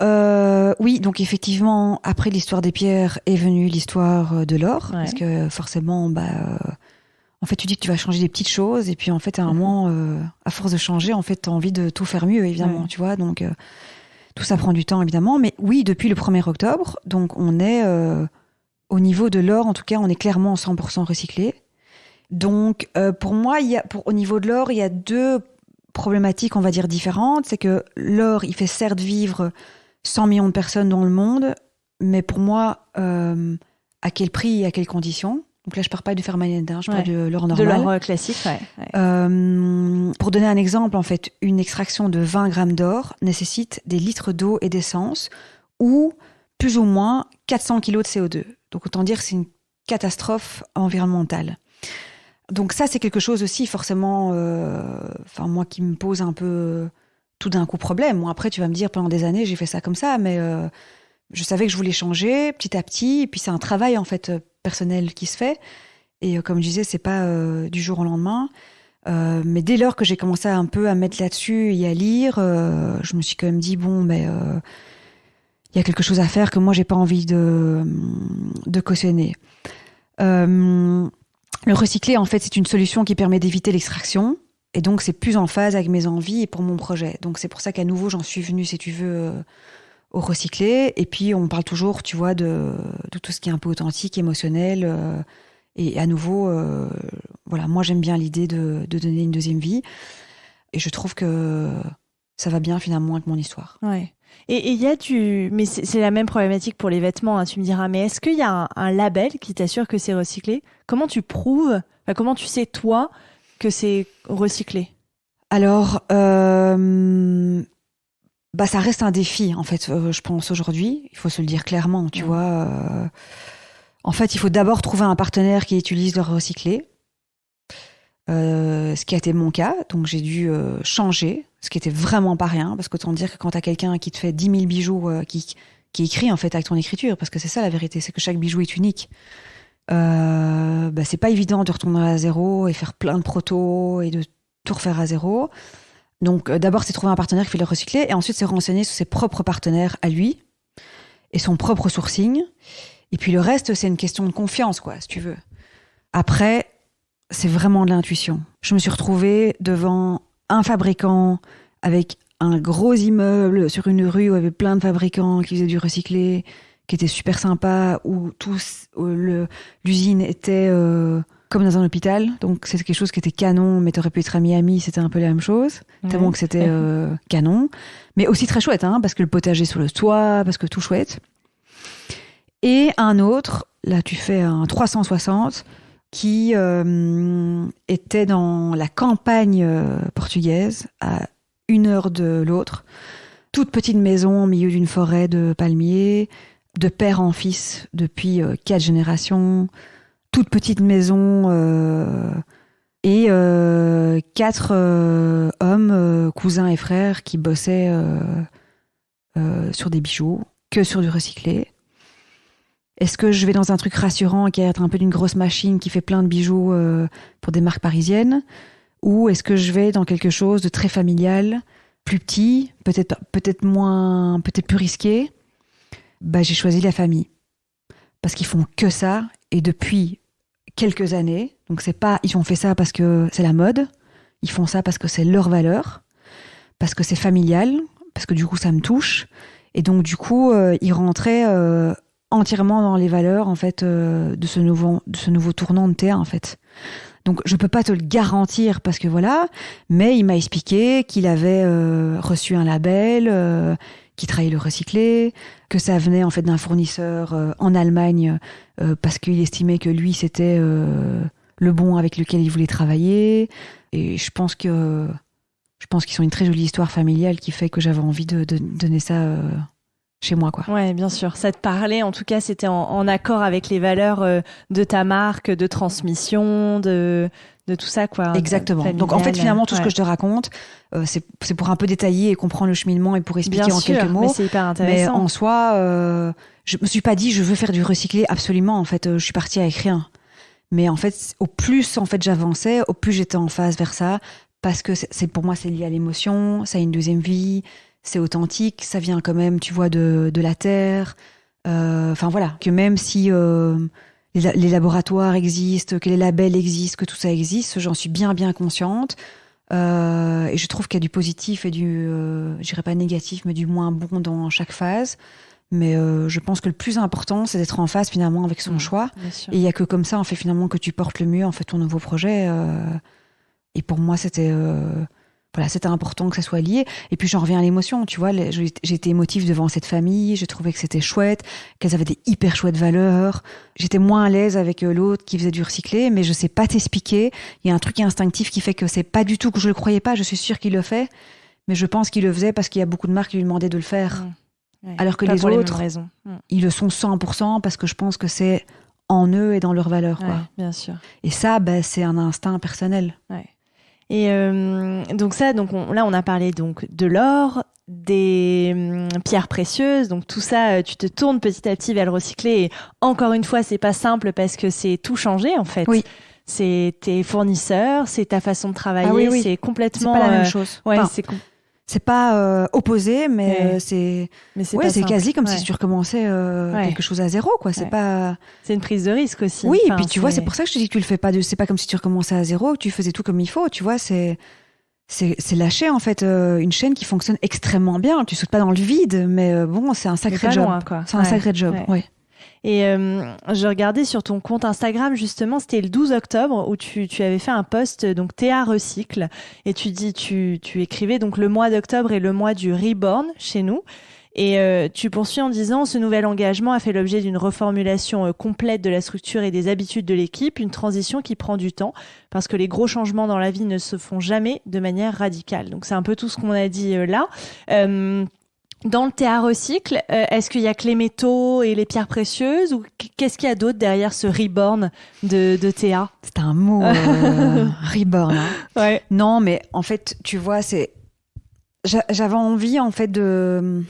Speaker 3: oui, donc effectivement, après l'histoire des pierres est venue l'histoire de l'or, parce que forcément, en fait, tu dis que tu vas changer des petites choses, et puis en fait, à un moment, à force de changer, en fait, t'as envie de tout faire mieux, évidemment, tu vois, donc tout ça prend du temps, évidemment, mais oui, depuis le 1er octobre, donc on est, au niveau de l'or, en tout cas, on est clairement 100% recyclé. Donc, pour moi, au niveau de l'or, il y a deux problématiques, on va dire, différentes. C'est que l'or, il fait certes vivre 100 millions de personnes dans le monde, mais pour moi, à quel prix et à quelles conditions? Donc là, je ne parle pas du Fairmined, je parle de l'or normal.
Speaker 6: De l'or classique,
Speaker 3: Pour donner un exemple, en fait, une extraction de 20 grammes d'or nécessite des litres d'eau et d'essence, ou plus ou moins 400 kilos de CO2. Donc autant dire que c'est une catastrophe environnementale. Donc ça, c'est quelque chose aussi, forcément, moi, qui me pose un peu tout d'un coup problème. Bon, après, tu vas me dire, pendant des années, j'ai fait ça comme ça, mais je savais que je voulais changer petit à petit. Et puis, c'est un travail, en fait, personnel qui se fait. Et comme je disais, c'est pas du jour au lendemain. Mais dès lors que j'ai commencé un peu à mettre là-dessus et à lire, je me suis quand même dit, il y a quelque chose à faire que moi, j'ai pas envie de cautionner. Le recyclé, en fait, c'est une solution qui permet d'éviter l'extraction. Et donc, c'est plus en phase avec mes envies et pour mon projet. Donc, c'est pour ça qu'à nouveau, j'en suis venue, si tu veux, au recyclé. Et puis, on parle toujours, tu vois, de tout ce qui est un peu authentique, émotionnel. Et à nouveau, moi, j'aime bien l'idée de donner une deuxième vie. Et je trouve que ça va bien, finalement, avec mon histoire.
Speaker 6: Ouais. Et il y a mais c'est la même problématique pour les vêtements, tu me diras, mais est-ce qu'il y a un label qui t'assure que c'est recyclé? Comment tu prouves, comment tu sais, toi, que c'est recyclé? Alors,
Speaker 3: ça reste un défi, en fait, je pense, aujourd'hui. Il faut se le dire clairement, tu vois. En fait, il faut d'abord trouver un partenaire qui utilise le recyclé. Ce qui a été mon cas, donc j'ai dû changer, ce qui était vraiment pas rien, parce qu'autant dire que quand t'as quelqu'un qui te fait 10 000 bijoux, qui écrit en fait avec ton écriture, parce que c'est ça la vérité, c'est que chaque bijou est unique. C'est pas évident de retourner à zéro et faire plein de protos et de tout refaire à zéro. Donc d'abord c'est trouver un partenaire qui fait le recycler, et ensuite c'est renseigner sur ses propres partenaires à lui et son propre sourcing. Et puis le reste, c'est une question de confiance, quoi, si tu veux. Après, c'est vraiment de l'intuition. Je me suis retrouvée devant un fabricant avec un gros immeuble sur une rue où il y avait plein de fabricants qui faisaient du recyclé, qui était super sympa, où l'usine était comme dans un hôpital. Donc c'était quelque chose qui était canon, mais t'aurais pu être à Miami, c'était un peu la même chose. Tellement que c'était canon. Mais aussi très chouette, parce que le potager sur le toit, parce que tout chouette. Et un autre, là tu fais un 360, qui était dans la campagne portugaise, à 1 heure de l'autre. Toute petite maison au milieu d'une forêt de palmiers, de père en fils depuis 4 générations. Toute petite maison qui 4 hommes, cousins et frères, qui bossaient sur des bijoux, que sur du recyclé. Est-ce que je vais dans un truc rassurant qui a l'air un peu d'une grosse machine qui fait plein de bijoux pour des marques parisiennes, ou est-ce que je vais dans quelque chose de très familial, plus petit, peut-être moins, peut-être plus risqué? J'ai choisi la famille parce qu'ils font que ça, et depuis quelques années. Donc c'est pas, ils ont fait ça parce que c'est la mode, ils font ça parce que c'est leur valeur, parce que c'est familial, parce que du coup ça me touche, et donc du coup ils rentraient entièrement dans les valeurs en fait de ce nouveau tournant de Théa en fait. Donc je peux pas te le garantir parce que voilà, mais il m'a expliqué qu'il avait reçu un label, qu'il travaillait le recyclé, que ça venait en fait d'un fournisseur en Allemagne parce qu'il estimait que lui c'était le bon avec lequel il voulait travailler. Et je pense qu'ils ont une très jolie histoire familiale qui fait que j'avais envie de donner ça chez moi, quoi.
Speaker 6: Ouais, bien sûr. Ça te parlait, en tout cas, c'était en accord avec les valeurs de ta marque, de transmission, de tout ça, quoi.
Speaker 3: Exactement.
Speaker 6: Familial.
Speaker 3: Donc, en fait, finalement, tout ce que je te raconte, c'est pour un peu détailler et comprendre le cheminement et pour expliquer
Speaker 6: bien
Speaker 3: en
Speaker 6: sûr,
Speaker 3: quelques mots.
Speaker 6: Mais c'est hyper intéressant.
Speaker 3: Mais en soi, je me suis pas dit, je veux faire du recyclé absolument. En fait, je suis partie avec rien. Mais en fait, au plus, en fait, j'avançais, au plus j'étais en phase vers ça, parce que pour moi, c'est lié à l'émotion, ça a une deuxième vie. C'est authentique, ça vient quand même, tu vois, de la terre. Enfin voilà, que même si les laboratoires existent, que les labels existent, que tout ça existe, j'en suis bien consciente. Et je trouve qu'il y a du positif et je dirais pas négatif, mais du moins bon dans chaque phase. Mais je pense que le plus important, c'est d'être en phase finalement avec son choix. Et il y a que comme ça, en fait, finalement, que tu portes le mieux en fait ton nouveau projet. Et pour moi, c'était important que ça soit lié. Et puis j'en reviens à l'émotion, tu vois. J'ai été émotive devant cette famille, j'ai trouvé que c'était chouette, qu'elles avaient des hyper chouettes valeurs. J'étais moins à l'aise avec l'autre qui faisait du recyclé, mais je sais pas t'expliquer. Il y a un truc instinctif qui fait que c'est pas du tout que je le croyais pas, je suis sûre qu'il le fait, mais je pense qu'il le faisait parce qu'il y a beaucoup de marques qui lui demandaient de le faire.
Speaker 6: Ouais,
Speaker 3: alors que les autres, ils le sont 100% parce que je pense que c'est en eux et dans leurs valeurs, quoi.
Speaker 6: Ouais, bien sûr.
Speaker 3: Et ça, c'est un instinct personnel.
Speaker 6: Ouais. Et donc on a parlé donc de l'or, des pierres précieuses, donc tout ça, tu te tournes petit à petit vers le recyclé. Et encore une fois, c'est pas simple parce que c'est tout changé en fait.
Speaker 3: Oui.
Speaker 6: C'est tes fournisseurs, c'est ta façon de travailler,
Speaker 3: oui.
Speaker 6: c'est complètement.
Speaker 3: C'est pas la même chose.
Speaker 6: Ouais,
Speaker 3: enfin, c'est pas opposé, mais c'est quasi comme si tu recommençais quelque chose à zéro, quoi. C'est pas.
Speaker 6: C'est une prise de risque aussi.
Speaker 3: Oui, et puis tu vois, c'est pour ça que je te dis que tu le fais pas. C'est pas comme si tu recommençais à zéro, que tu faisais tout comme il faut. Tu vois, c'est lâcher en fait une chaîne qui fonctionne extrêmement bien. Tu sautes pas dans le vide, mais bon, c'est un sacré job.
Speaker 6: Loin, quoi.
Speaker 3: C'est un sacré job. Ouais.
Speaker 6: Et je regardais sur ton compte Instagram, justement, c'était le 12 octobre où tu avais fait un post, donc Théa Recycle, et tu écrivais donc le mois d'octobre est le mois du reborn chez nous. Et tu poursuis en disant « Ce nouvel engagement a fait l'objet d'une reformulation complète de la structure et des habitudes de l'équipe, une transition qui prend du temps, parce que les gros changements dans la vie ne se font jamais de manière radicale. » Donc c'est un peu tout ce qu'on a dit là. Dans le Théa Recycle, est-ce qu'il y a que les métaux et les pierres précieuses ou qu'est-ce qu'il y a d'autre derrière ce reborn de Théa?
Speaker 3: C'est un mot reborn. Hein.
Speaker 6: Ouais.
Speaker 3: Non, mais en fait, tu vois, j'avais envie en fait de.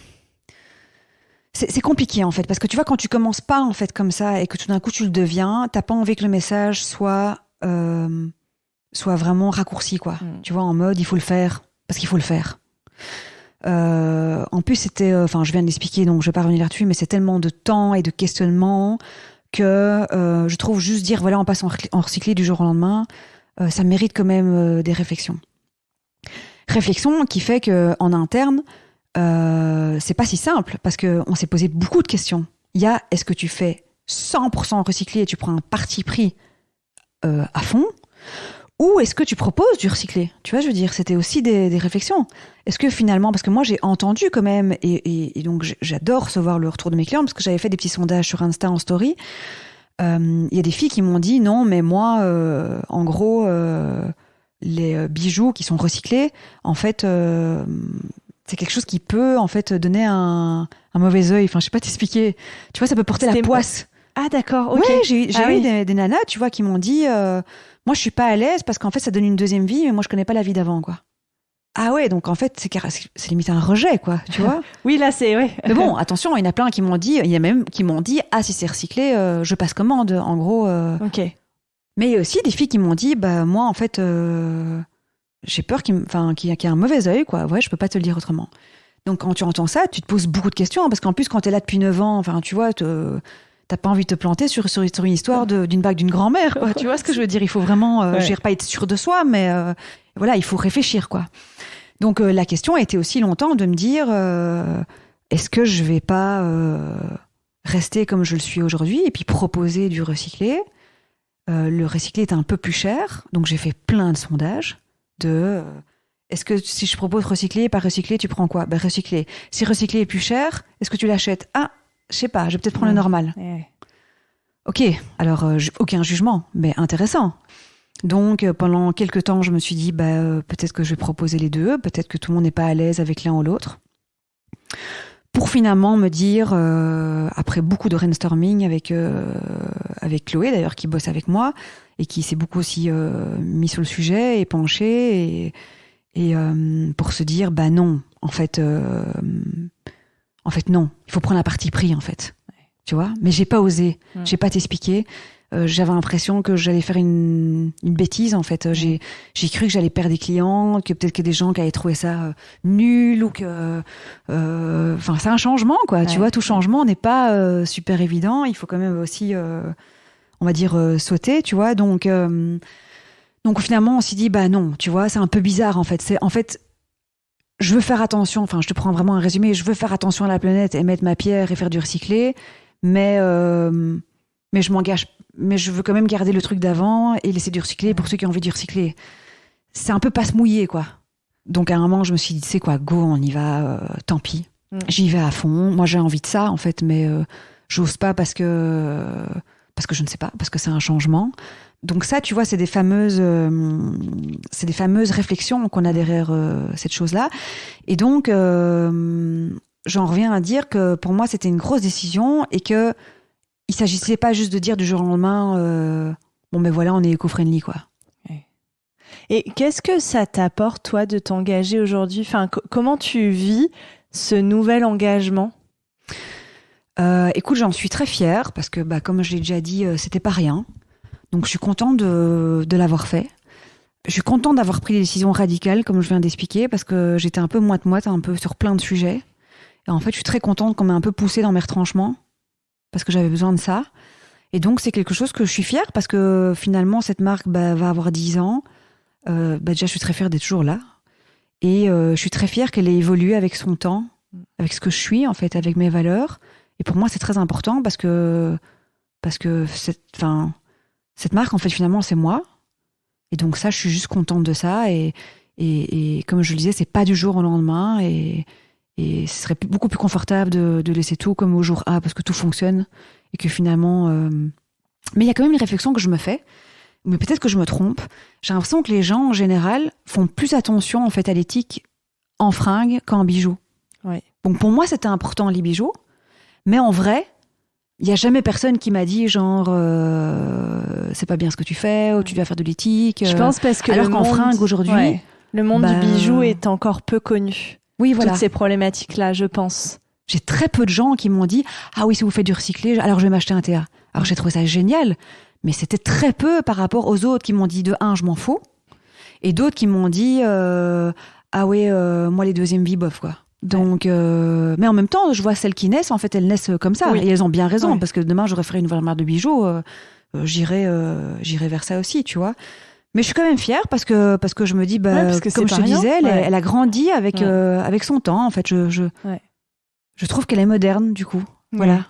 Speaker 3: C'est compliqué en fait parce que tu vois quand tu commences pas en fait comme ça et que tout d'un coup tu le deviens, t'as pas envie que le message soit vraiment raccourci quoi. Tu vois en mode il faut le faire parce qu'il faut le faire. En plus c'était je viens de l'expliquer donc je vais pas revenir là-dessus mais c'est tellement de temps et de questionnement que je trouve juste dire voilà on passe en recyclé du jour au lendemain ça mérite quand même des réflexions qui fait que en interne c'est pas si simple parce que on s'est posé beaucoup de questions. Il y a est-ce que tu fais 100% recyclé et tu prends un parti pris à fond ou est-ce que tu proposes du recyclé? Tu vois, je veux dire, c'était aussi des réflexions. Est-ce que finalement, parce que moi j'ai entendu quand même, et donc j'adore recevoir le retour de mes clients, parce que j'avais fait des petits sondages sur Insta en story, il y a des filles qui m'ont dit, non, mais moi, en gros, les bijoux qui sont recyclés, en fait, c'est quelque chose qui peut en fait donner un mauvais œil. Enfin, je sais pas t'expliquer. Tu vois, ça peut porter la poisse.
Speaker 6: Ah d'accord, ok.
Speaker 3: Ouais, j'ai
Speaker 6: Ah
Speaker 3: eu
Speaker 6: oui.
Speaker 3: des nanas, tu vois, qui m'ont dit moi je suis pas à l'aise parce qu'en fait ça donne une deuxième vie, mais moi je connais pas la vie d'avant, quoi. Ah ouais, donc en fait c'est limite un rejet, quoi, tu vois.
Speaker 6: Oui, là c'est ouais.
Speaker 3: Mais bon, attention, il y en a plein qui m'ont dit, il y a même qui m'ont dit ah si c'est recyclé, je passe commande, en gros.
Speaker 6: Ok.
Speaker 3: Mais il y a aussi des filles qui m'ont dit bah moi en fait j'ai peur qu'il y ait un mauvais œil, quoi. Ouais, je peux pas te le dire autrement. Donc quand tu entends ça, tu te poses beaucoup de questions, parce qu'en plus quand t'es là depuis 9 ans, enfin tu vois, t'as pas envie de te planter sur une histoire d'une bague d'une grand-mère, quoi. Tu vois ce que je veux dire? Il faut vraiment, je veux pas être sûr de soi, mais voilà, il faut réfléchir, quoi. Donc la question a été aussi longtemps de me dire, est-ce que je vais pas rester comme je le suis aujourd'hui et puis proposer du recyclé? Le recyclé est un peu plus cher, donc j'ai fait plein de sondages est-ce que si je propose recyclé et pas recyclé, tu prends quoi? Ben recyclé. Si recyclé est plus cher, est-ce que tu l'achètes? Ah, je sais pas, je vais peut-être prendre le normal. Ok, alors aucun jugement, mais intéressant. Donc pendant quelques temps, je me suis dit peut-être que je vais proposer les deux, peut-être que tout le monde n'est pas à l'aise avec l'un ou l'autre. Pour finalement me dire, après beaucoup de brainstorming avec Chloé d'ailleurs, qui bosse avec moi et qui s'est beaucoup aussi mis sur le sujet et penché et pour se dire non, en fait non, il faut prendre un parti pris, en fait. Tu vois, mais j'ai pas osé, j'ai pas t'expliqué. J'avais l'impression que j'allais faire une bêtise, en fait. J'ai cru que j'allais perdre des clients, que peut-être qu'il y a des gens qui allaient trouver ça nul, ou que c'est un changement, quoi. Tu vois, tout changement n'est pas super évident. Il faut quand même aussi on va dire sauter, tu vois. Donc finalement on s'est dit non, tu vois, c'est un peu bizarre, en fait. Je veux faire attention, je te prends vraiment un résumé, je veux faire attention à la planète et mettre ma pierre et faire du recyclé, mais je m'engage, mais je veux quand même garder le truc d'avant et laisser du recyclé pour ceux qui ont envie du recyclé. C'est un peu pas se mouiller, quoi. Donc à un moment je me suis dit, c'est quoi, go, on y va, tant pis. J'y vais à fond. Moi j'ai envie de ça, en fait, mais j'ose pas parce que je ne sais pas, parce que c'est un changement. Donc ça, tu vois, c'est des fameuses réflexions qu'on a derrière cette chose-là. Et donc, j'en reviens à dire que pour moi, c'était une grosse décision et que il s'agissait pas juste de dire du jour au lendemain, mais voilà, on est éco-friendly, quoi.
Speaker 6: Et qu'est-ce que ça t'apporte, toi, de t'engager aujourd'hui? Comment tu vis ce nouvel engagement?
Speaker 3: Écoute, j'en suis très fière parce que, comme je l'ai déjà dit, c'était pas rien. Donc, je suis contente de l'avoir fait. Je suis contente d'avoir pris des décisions radicales, comme je viens d'expliquer, parce que j'étais un peu moite-moite, un peu sur plein de sujets. Et en fait, je suis très contente qu'on m'ait un peu poussée dans mes retranchements, parce que j'avais besoin de ça. Et donc, c'est quelque chose que je suis fière, parce que finalement, cette marque va avoir 10 ans. Déjà, je suis très fière d'être toujours là. Et je suis très fière qu'elle ait évolué avec son temps, avec ce que je suis, en fait, avec mes valeurs. Et pour moi, c'est très important parce que cette marque, en fait, finalement, c'est moi. Et donc ça, je suis juste contente de ça. Et comme je le disais, c'est pas du jour au lendemain. Et ce serait beaucoup plus confortable de laisser tout comme au jour A, parce que tout fonctionne. Et que finalement... Mais il y a quand même une réflexion que je me fais. Mais peut-être que je me trompe. J'ai l'impression que les gens, en général, font plus attention, en fait, à l'éthique en fringues qu'en bijoux.
Speaker 6: Oui.
Speaker 3: Donc pour moi, c'était important, les bijoux. Mais en vrai, il n'y a jamais personne qui m'a dit genre c'est pas bien ce que tu fais, ou tu dois faire de l'éthique.
Speaker 6: Je pense parce que
Speaker 3: alors qu'en fringue aujourd'hui,
Speaker 6: le monde du bijou est encore peu connu.
Speaker 3: Oui, voilà.
Speaker 6: Toutes ces problématiques-là, je pense.
Speaker 3: J'ai très peu de gens qui m'ont dit ah oui, si vous faites du recyclé, alors je vais m'acheter un TA. Alors j'ai trouvé ça génial, mais c'était très peu par rapport aux autres qui m'ont dit de un, je m'en fous, et d'autres qui m'ont dit ah oui, moi les deuxièmes vies bof, quoi. Donc, mais en même temps, je vois celles qui naissent, en fait, elles naissent comme ça. Oui. Et elles ont bien raison, parce que demain, j'aurais fait une nouvelle marque de bijoux, j'irai vers ça aussi, tu vois. Mais je suis quand même fière parce que je me dis, comme je te disais, elle a grandi avec son temps, en fait. Je trouve qu'elle est moderne, du coup. Voilà.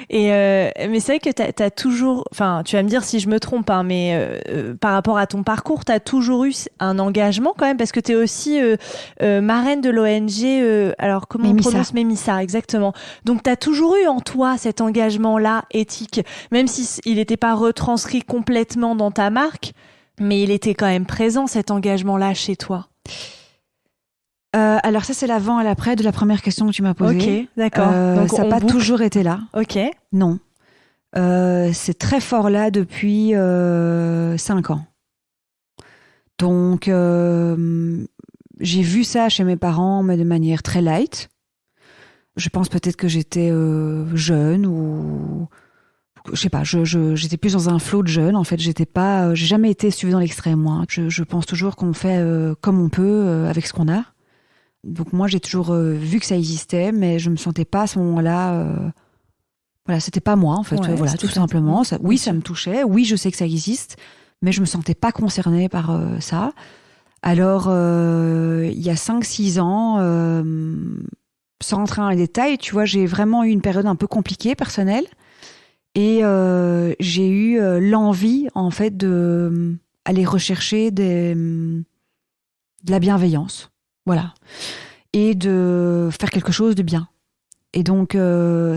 Speaker 6: Et mais c'est vrai que t'as toujours, enfin, tu vas me dire si je me trompe, hein, mais par rapport à ton parcours, t'as toujours eu un engagement quand même, parce que t'es aussi marraine de l'ONG. Alors comment on prononce Mémissa, exactement. Donc t'as toujours eu en toi cet engagement-là éthique, même si il n'était pas retranscrit complètement dans ta marque, mais il était quand même présent, cet engagement-là chez toi.
Speaker 3: Alors ça, c'est l'avant et l'après de la première question que tu m'as posée.
Speaker 6: Ok, d'accord.
Speaker 3: Donc ça n'a pas toujours été là.
Speaker 6: Ok.
Speaker 3: Non. c'est très fort là depuis 5 ans. Donc, j'ai vu ça chez mes parents, mais de manière très light. Je pense peut-être que j'étais jeune ou... Je sais pas, j'étais plus dans un flow de jeune. En fait, j'ai jamais été suivie dans l'extrême, moi. Je pense toujours qu'on fait comme on peut, avec ce qu'on a. Donc moi, j'ai toujours vu que ça existait, mais je me sentais pas à ce moment-là... Voilà, c'était pas moi, en fait.
Speaker 6: Ouais,
Speaker 3: voilà, tout simplement. Ça me touchait. Oui, je sais que ça existe, mais je me sentais pas concernée par ça. Alors, il y a 5-6 ans, sans rentrer dans les détails, tu vois, j'ai vraiment eu une période un peu compliquée, personnelle. Et j'ai eu l'envie, en fait, d'aller rechercher de la bienveillance. Voilà. Et de faire quelque chose de bien. Et donc,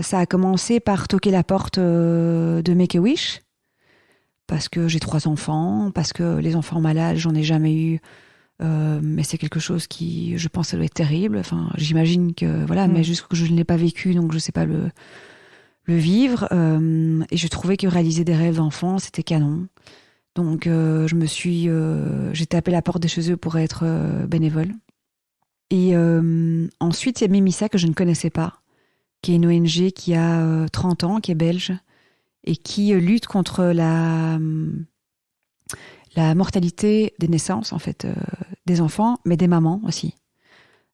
Speaker 3: ça a commencé par toquer la porte de Make-A-Wish. Parce que j'ai 3 enfants, parce que les enfants malades, j'en ai jamais eu. Mais c'est quelque chose qui, je pense, ça doit être terrible. Enfin, j'imagine que, voilà, mais juste que je ne l'ai pas vécu, donc je sais pas le vivre. Et je trouvais que réaliser des rêves d'enfants, c'était canon. Donc, j'ai tapé la porte de chez eux pour être bénévole. Et ensuite, il y a Mimissa que je ne connaissais pas, qui est une ONG qui a 30 ans, qui est belge, et qui lutte contre la mortalité des naissances, en fait, des enfants, mais des mamans aussi.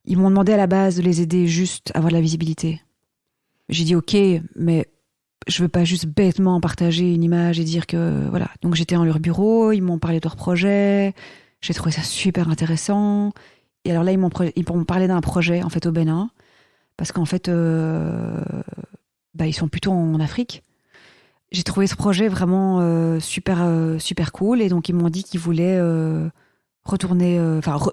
Speaker 3: Ils m'ont demandé à la base de les aider juste à avoir de la visibilité. J'ai dit ok, mais je veux pas juste bêtement partager une image et dire que voilà. Donc j'étais dans leur bureau, ils m'ont parlé de leur projet, j'ai trouvé ça super intéressant. Et alors là ils m'ont parlé d'un projet en fait au Bénin, parce qu'en fait ils sont plutôt en Afrique. J'ai trouvé ce projet vraiment super cool, et donc ils m'ont dit qu'ils voulaient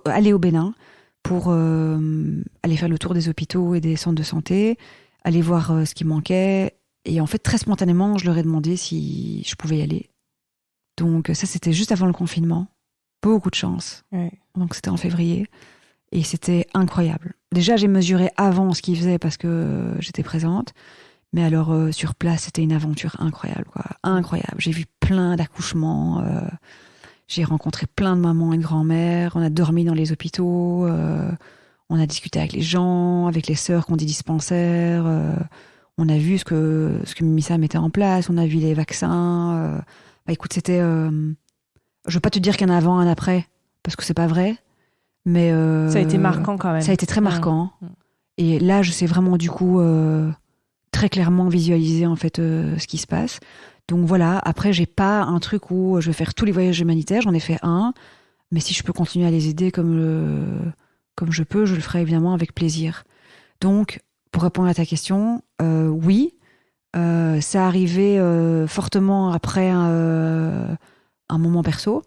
Speaker 3: aller au Bénin pour aller faire le tour des hôpitaux et des centres de santé, aller voir ce qui manquait. Et en fait, très spontanément, je leur ai demandé si je pouvais y aller. Donc ça, c'était juste avant le confinement. Beaucoup de chance. Ouais. Donc c'était en février. Et c'était incroyable. Déjà, j'ai mesuré avant ce qu'ils faisaient parce que j'étais présente. Mais alors, sur place, c'était une aventure incroyable, quoi. Incroyable. J'ai vu plein d'accouchements. J'ai rencontré plein de mamans et de grand-mères. On a dormi dans les hôpitaux. On a discuté avec les gens, avec les sœurs qui ont des dispensaires. On a vu ce que Mimissa mettait en place. On a vu les vaccins. Écoute, c'était... je veux pas te dire qu'il y en a avant, un après, parce que c'est pas vrai. Mais...
Speaker 6: ça a été marquant quand même.
Speaker 3: Ça a été très marquant. Et là, je sais vraiment, du coup... très clairement visualiser en fait ce qui se passe. Donc voilà, après j'ai pas un truc où je vais faire tous les voyages humanitaires, j'en ai fait un, mais si je peux continuer à les aider comme je peux, je le ferai évidemment avec plaisir. Donc pour répondre à ta question, oui, ça arrivait fortement après un moment perso.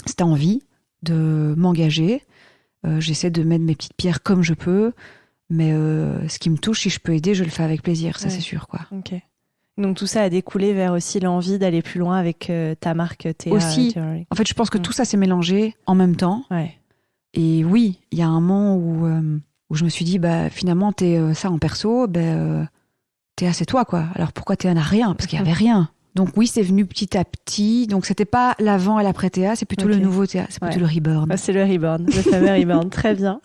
Speaker 3: C'était envie de m'engager, j'essaie de mettre mes petites pierres comme je peux. Mais ce qui me touche, si je peux aider, je le fais avec plaisir, ça c'est sûr, quoi.
Speaker 6: Ok. Donc tout ça a découlé vers aussi l'envie d'aller plus loin avec ta marque Théa.
Speaker 3: Aussi, en fait, je pense que tout ça s'est mélangé en même temps.
Speaker 6: Ouais.
Speaker 3: Et oui, il y a un moment où je me suis dit, finalement, t'es ça en perso, Théa c'est toi, quoi. Alors pourquoi Théa n'a rien ? Parce qu'il n'y avait rien. Donc oui, c'est venu petit à petit. Donc c'était pas l'avant et l'après Théa, c'est plutôt le nouveau Théa, c'est plutôt le reborn.
Speaker 6: C'est le reborn, le fameux reborn. Très bien.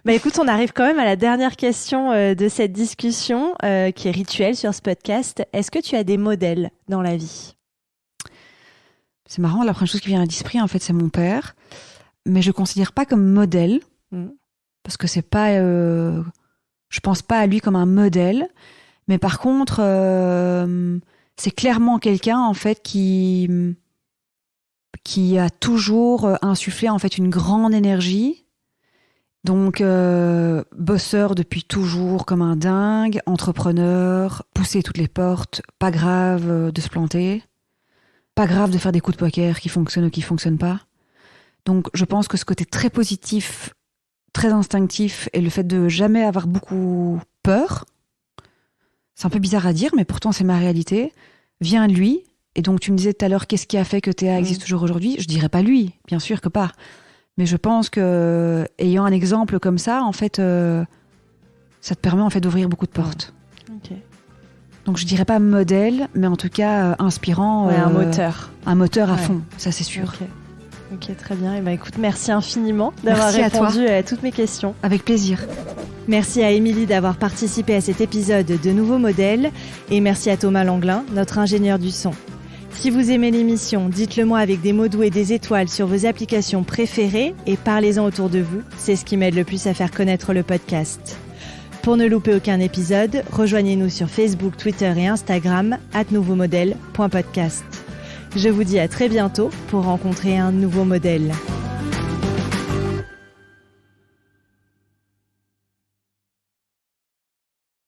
Speaker 6: Écoute, on arrive quand même à la dernière question de cette discussion qui est rituelle sur ce podcast. Est-ce que tu as des modèles dans la vie ?
Speaker 3: C'est marrant, la première chose qui vient à l'esprit, en fait, c'est mon père. Mais je le considère pas comme modèle, parce que c'est pas... je pense pas à lui comme un modèle. Mais par contre... c'est clairement quelqu'un en fait qui a toujours insufflé en fait une grande énergie. Donc bosseur depuis toujours comme un dingue, entrepreneur, pousser toutes les portes, pas grave de se planter, pas grave de faire des coups de poker qui fonctionnent ou qui fonctionnent pas. Donc je pense que ce côté très positif, très instinctif et le fait de jamais avoir beaucoup peur, c'est un peu bizarre à dire, mais pourtant c'est ma réalité, vient de lui. Et donc tu me disais tout à l'heure, qu'est-ce qui a fait que Théa existe toujours aujourd'hui ? Je dirais pas lui, bien sûr que pas. Mais je pense que, ayant un exemple comme ça, en fait, ça te permet en fait d'ouvrir beaucoup de portes.
Speaker 6: Ok.
Speaker 3: Donc je dirais pas modèle, mais en tout cas inspirant.
Speaker 6: Un moteur.
Speaker 3: Un moteur à fond, ça c'est sûr.
Speaker 6: Ok, très bien. Et écoute, merci infiniment d'avoir répondu à toutes mes questions.
Speaker 3: Avec plaisir.
Speaker 6: Merci à Émilie d'avoir participé à cet épisode de Nouveaux Modèles et merci à Thomas Langlin, notre ingénieur du son. Si vous aimez l'émission, dites-le moi avec des mots doux et des étoiles sur vos applications préférées et parlez-en autour de vous. C'est ce qui m'aide le plus à faire connaître le podcast. Pour ne louper aucun épisode, rejoignez-nous sur Facebook, Twitter et Instagram @nouveaumodèle.podcast. Je vous dis à très bientôt pour rencontrer un nouveau modèle.